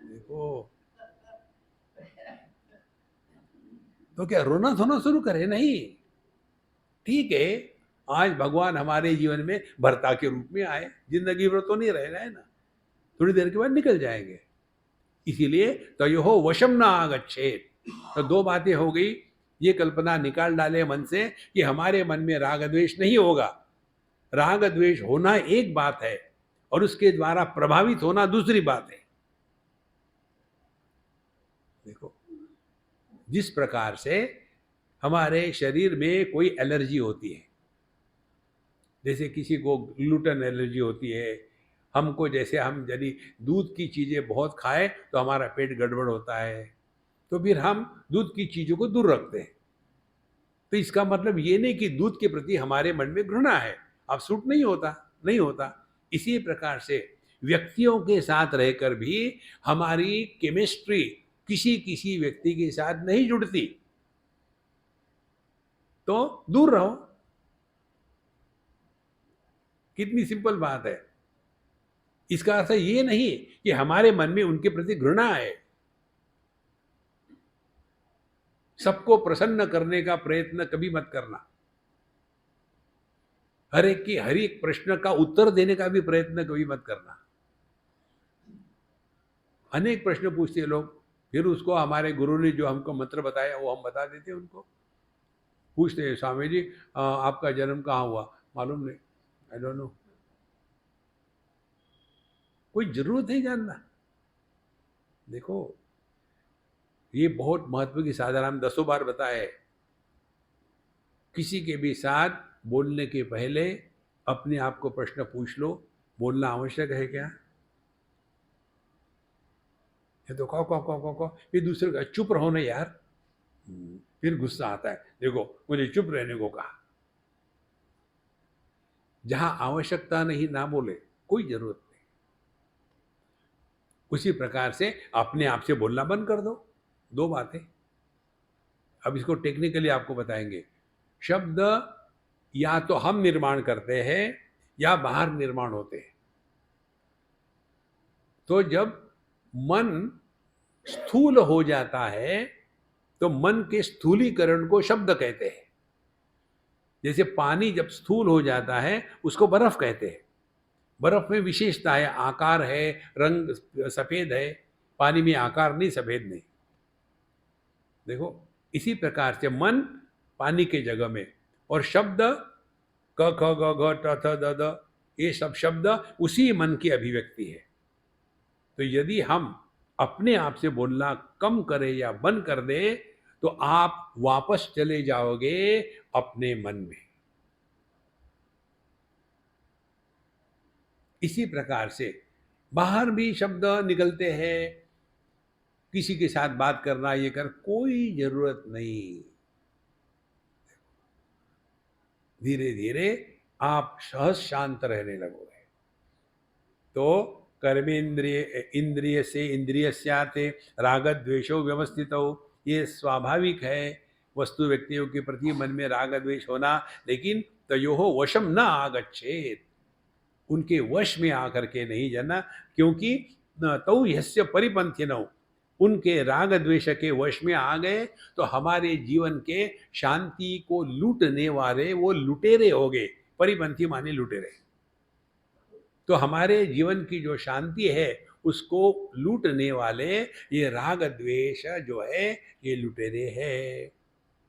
देखो, तो क्या रोना धोना शुरू करे? नहीं, ठीक है, आज भगवान हमारे जीवन में भर्ता के रूप में आए, जिंदगी भर तो नहीं रहना है ना, थोड़ी देर के बाद निकल जाएंगे। इसीलिए तयोः वशम न आगच्छेत्। तो दो बातें हो गई, ये कल्पना निकाल डाले मन से कि हमारे मन में राग द्वेष नहीं होगा। राग द्वेष होना एक बात है और उसके द्वारा प्रभावित होना दूसरी बात है। देखो, जिस प्रकार से हमारे शरीर में कोई एलर्जी होती है, जैसे किसी को ग्लूटेन एलर्जी होती है, हमको जैसे हम यदि दूध की चीज़ें बहुत खाएं तो हमारा पेट गड़बड़ होता है, तो फिर हम दूध की चीज़ों को दूर रखते हैं। तो इसका मतलब ये नहीं कि दूध के प्रति हमारे मन में घृणा है, अब सूट नहीं होता, नहीं होता। इसी प्रकार से व्यक्तियों के साथ रहकर भी हमारी केमिस्ट्री किसी किसी व्यक्ति के साथ नहीं जुड़ती, तो दूर रहो। कितनी सिंपल बात है। इसका अर्थ ये नहीं कि हमारे मन में उनके प्रति घृणा है। सबको प्रसन्न करने का प्रयत्न कभी मत करना। हर एक प्रश्न का उत्तर देने का भी प्रयत्न कभी मत करना। अनेक प्रश्न पूछते हैं लोग, फिर उसको हमारे गुरु ने जो हमको मंत्र बताया वो हम बता देते हैं उनको। पूछते हैं, स्वामी जी आपका जन्म कहाँ हुआ? मालूम नहीं, आई डोंट नो। कोई जरूरत नहीं जानना। देखो, ये बहुत महत्व की साधना हम 10 बार बताए है। किसी के भी साथ बोलने के पहले अपने आप को प्रश्न पूछ लो, बोलना आवश्यक है क्या? ये तो कहो, ये दूसरे का चुप रहो ना यार। फिर गुस्सा आता है, देखो मुझे चुप रहने को कहा। जहां आवश्यकता नहीं ना बोले, कोई जरूरत नहीं। उसी प्रकार से अपने आप से बोलना बंद कर दो। दो बातें अब इसको टेक्निकली आपको बताएंगे। शब्द या तो हम निर्माण करते हैं या बाहर निर्माण होते हैं। तो जब मन स्थूल हो जाता है तो मन के स्थूलीकरण को शब्द कहते हैं। जैसे पानी जब स्थूल हो जाता है उसको बर्फ कहते हैं। बर्फ में विशेषता है, आकार है, रंग सफेद है। पानी में आकार नहीं, सफेद नहीं। देखो, इसी प्रकार से मन पानी के जगह में, और शब्द क ख ग घ ट थ द द, ये सब शब्द उसी मन की अभिव्यक्ति है। तो यदि हम अपने आप से बोलना कम करें या बंद कर दें तो आप वापस चले जाओगे अपने मन में। इसी प्रकार से बाहर भी शब्द निकलते हैं, किसी के साथ बात करना, ये कर, कोई जरूरत नहीं। धीरे धीरे आप सहज शांत रहने लगोगे। तो कर्मेंद्रिय इंद्रिय से इंद्रियस्यार्थे राग द्वेषो व्यवस्थितौ, ये स्वाभाविक है वस्तु व्यक्तियों के प्रति मन में राग द्वेष होना, लेकिन तयोः वशम न आगच्छेत, उनके वश में आकर के नहीं जाना, क्योंकि तौ यस्य परिपंथिनौ, उनके राग द्वेष के वश में आ गए तो हमारे जीवन के शांति को लूटने वाले वो लुटेरे हो गए। परिपंथी माने लुटेरे। तो हमारे जीवन की जो शांति है उसको लूटने वाले ये राग द्वेष जो है ये लुटेरे हैं।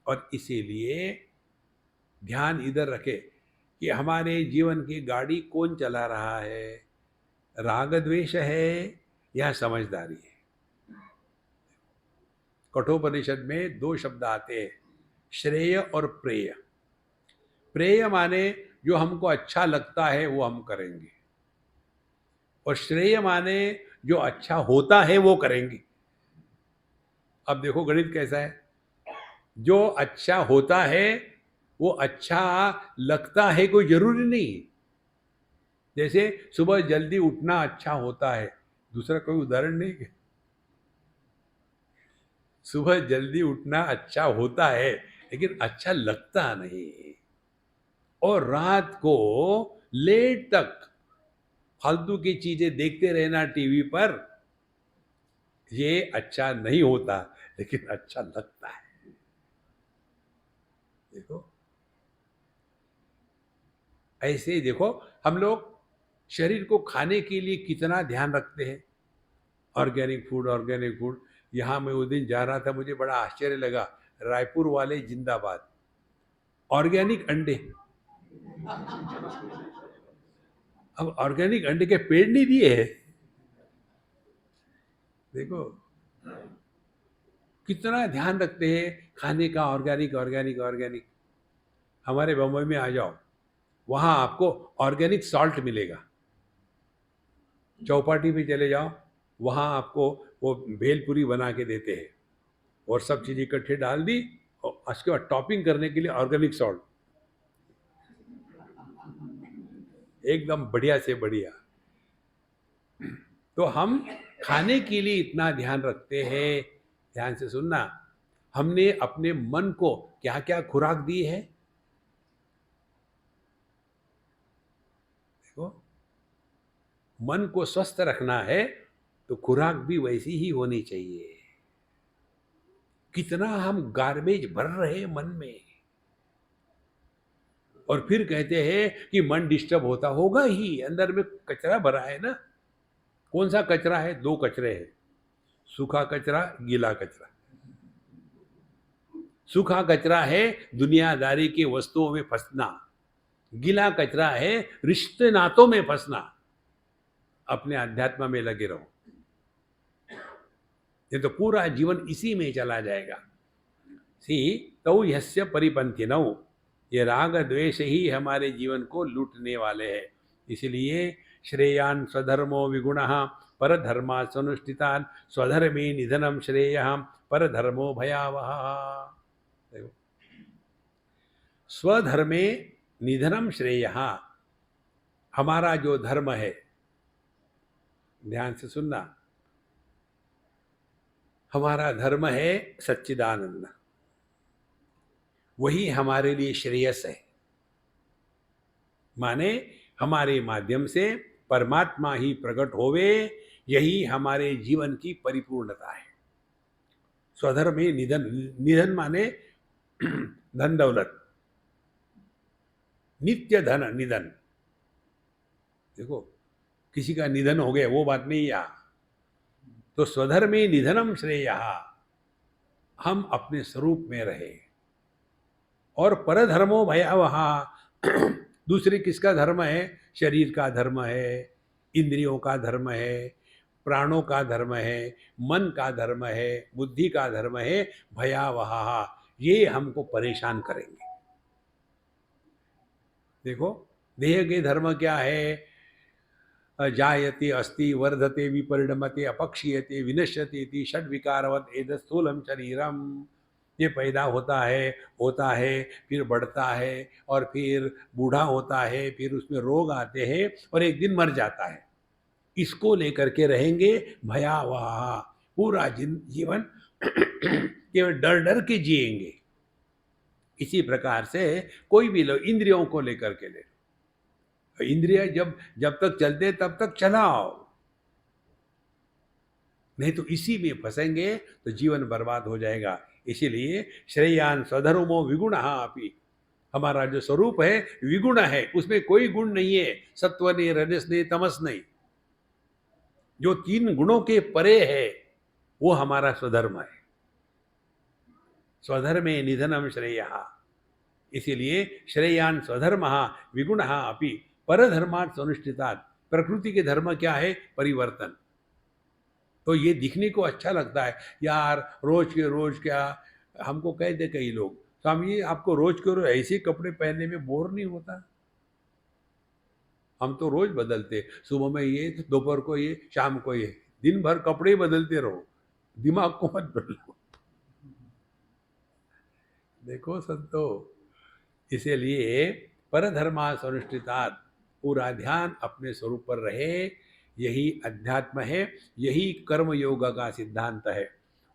और इसीलिए ध्यान इधर रखे कि हमारे जीवन की गाड़ी कौन चला रहा है, राग द्वेष है या समझदारी है। कठोपनिषद में 2 शब्द आते हैं, श्रेय और प्रेय। प्रेय माने जो हमको अच्छा लगता है वो हम करेंगे, और श्रेय माने जो अच्छा होता है वो करेंगे। अब देखो गणित कैसा है, जो अच्छा होता है वो अच्छा लगता है कोई जरूरी नहीं। जैसे सुबह जल्दी उठना अच्छा होता है, दूसरा कोई उदाहरण नहीं है। सुबह जल्दी उठना अच्छा होता है लेकिन अच्छा लगता नहीं। और रात को लेट तक फालतू की चीजें देखते रहना टीवी पर, ये अच्छा नहीं होता लेकिन अच्छा लगता है। देखो ऐसे ही देखो, हम लोग शरीर को खाने के लिए कितना ध्यान रखते हैं। Organic food, organic food. यहाँ मैं उस दिन जा रहा था, मुझे बड़ा आश्चर्य लगा, रायपुर वाले जिंदाबाद, ऑर्गेनिक अंडे। अब ऑर्गेनिक अंडे के पेड़ नहीं दिए हैं। देखो कितना ध्यान रखते हैं खाने का, ऑर्गेनिक ऑर्गेनिक ऑर्गेनिक। हमारे बम्बई में आ जाओ, वहाँ आपको ऑर्गेनिक सॉल्ट मिलेगा। चौपाटी पे चले जाओ, वहाँ आपको वो भेलपुरी बना के देते हैं, और सब चीज़ इकट्ठे डाल दी, और उसके बाद टॉपिंग करने के लिए ऑर्गेनिक सॉल्ट, एकदम बढ़िया से बढ़िया। तो हम खाने के लिए इतना ध्यान रखते हैं। ध्यान से सुनना, हमने अपने मन को क्या क्या खुराक दी है। देखो, मन को स्वस्थ रखना है तो खुराक भी वैसी ही होनी चाहिए। कितना हम गार्बेज भर रहे हैं मन में, और फिर कहते हैं कि मन डिस्टर्ब होता होगा ही, अंदर में कचरा भरा है ना। कौन सा कचरा है? 2 कचरे हैं, सूखा कचरा, गीला कचरा। सूखा कचरा है दुनियादारी की वस्तुओं में फंसना, गीला कचरा है रिश्ते नातों में फंसना। अपने अध्यात्म में लगे रहो, ये तो पूरा जीवन इसी में चला जाएगा। तौ यस्य परिपंथिनौ, ये राग द्वेष ही हमारे जीवन को लूटने वाले हैं। इसलिए श्रेयान स्वधर्मो विगुणः परधर्मा स्वनुष्ठितान स्वधर्मे निधनम श्रेयः परधर्मो भयावह। देखो, स्वधर्मे निधनम श्रेयः, हमारा जो धर्म है, ध्यान से सुनना, हमारा धर्म है सच्चिदानंद, वही हमारे लिए श्रेयस है। माने हमारे माध्यम से परमात्मा ही प्रकट होवे, यही हमारे जीवन की परिपूर्णता है। स्वधर्म में निधन, निधन माने धन दौलत, नित्य धन निधन। देखो, किसी का निधन हो गया वो बात नहीं यहाँ। तो स्वधर्मे निधनम श्रेयः, हम अपने स्वरूप में रहे। और परधर्मो भयावह, दूसरे किसका धर्म है? शरीर का धर्म है, इंद्रियों का धर्म है, प्राणों का धर्म है, मन का धर्म है, बुद्धि का धर्म है। भयावह, ये हमको परेशान करेंगे। देखो, देह के धर्म क्या है? जायते अस्ति वर्धते विपरिणमते अपक्षीयते विनश्यते इति षड विकारवत एतत् स्थूलम शरीरम। ये पैदा होता है, फिर बढ़ता है, और फिर बूढ़ा होता है, फिर उसमें रोग आते हैं, और एक दिन मर जाता है। इसको लेकर के रहेंगे भयावह, पूरा जीवन केवल डर डर के जिएंगे। इसी प्रकार से कोई भी लोग इंद्रियों को लेकर के ले लो, इंद्रिय जब जब तक चलते तब तक चलाओ, नहीं तो इसी में फंसेंगे तो जीवन बर्बाद हो जाएगा। इसीलिए श्रेयान स्वधर्मो विगुण अपि, हमारा जो स्वरूप है विगुण है, उसमें कोई गुण नहीं है, सत्व नहीं, रजस नहीं, तमस नहीं, जो तीन गुणों के परे है वो हमारा स्वधर्म है। स्वधर्मे निधनम श्रेय, इसीलिए श्रेयान स्वधर्म विगुण अपि परधर्मात् स्वनुष्ठितात्, प्रकृति के धर्म क्या है? परिवर्तन। तो ये दिखने को अच्छा लगता है यार, रोज के रोज क्या, हमको कहते कई लोग, स्वामी जी आपको रोज के रोज ऐसे कपड़े पहनने में बोर नहीं होता? हम तो रोज बदलते, सुबह में ये, दोपहर को ये, शाम को ये, दिन भर कपड़े ही बदलते रहो, दिमाग को मत बदलो। देखो संतो, इसीलिए परधर्मा अनुष्ठितात्, पूरा ध्यान अपने स्वरूप पर रहे, यही अध्यात्म है, यही कर्म योग का सिद्धांत है।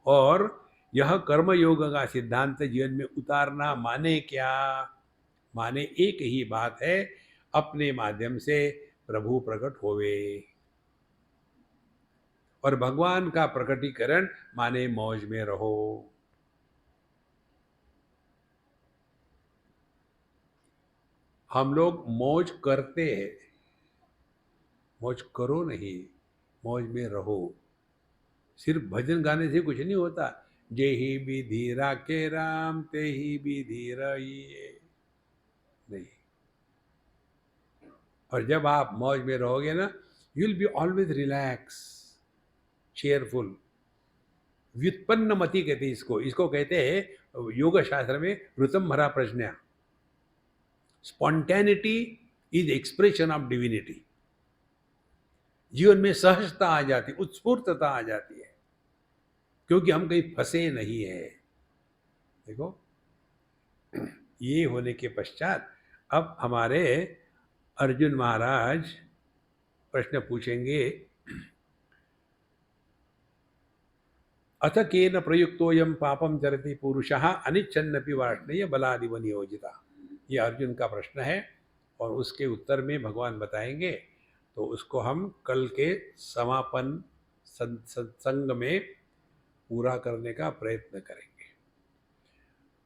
और यह कर्म योग का सिद्धांत जीवन में उतारना माने क्या? माने एक ही बात है, अपने माध्यम से प्रभु प्रकट होवे। और भगवान का प्रकटीकरण माने मौज में रहो। हम लोग मौज करते हैं, मौज करो नहीं, मौज में रहो। सिर्फ भजन गाने से कुछ नहीं होता। जे ही विधि राखे राम, ते ही विधि रहिए, नहीं। और जब आप मौज में रहोगे ना, you will be always relax, cheerful. व्युत्पन्न मति कहते हैं इसको, इसको कहते हैं योग शास्त्र में ऋतम भरा प्रज्ञा। Spontaneity is expression of divinity. जीवन में सहजता आ जाती, उत्स्फूर्तता आ जाती है, क्योंकि हम कहीं फंसे नहीं है। देखो, ये होने के पश्चात अब हमारे अर्जुन महाराज प्रश्न पूछेंगे, अथ केन प्रयुक्तोयम पापम चरति पुरुषः अनिच्छन्नपि वार्ष्णेय बलादिव नियोजिता। ये अर्जुन का प्रश्न है और उसके उत्तर में भगवान बताएंगे। तो उसको हम कल के समापन सत्संग में पूरा करने का प्रयत्न करेंगे।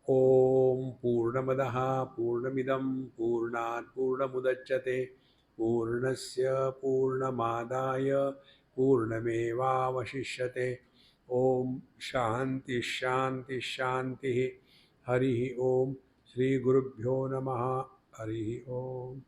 ओम पूर्णमदः पूर्णमिदं पूर्णात् पूर्णमुदच्यते पूर्णस्य पूर्णमादाय पूर्णमेवावशिष्यते। ओम शांति शांति शांति। हरि ओम। श्री गुरुभ्यो नमः। हरि ओम।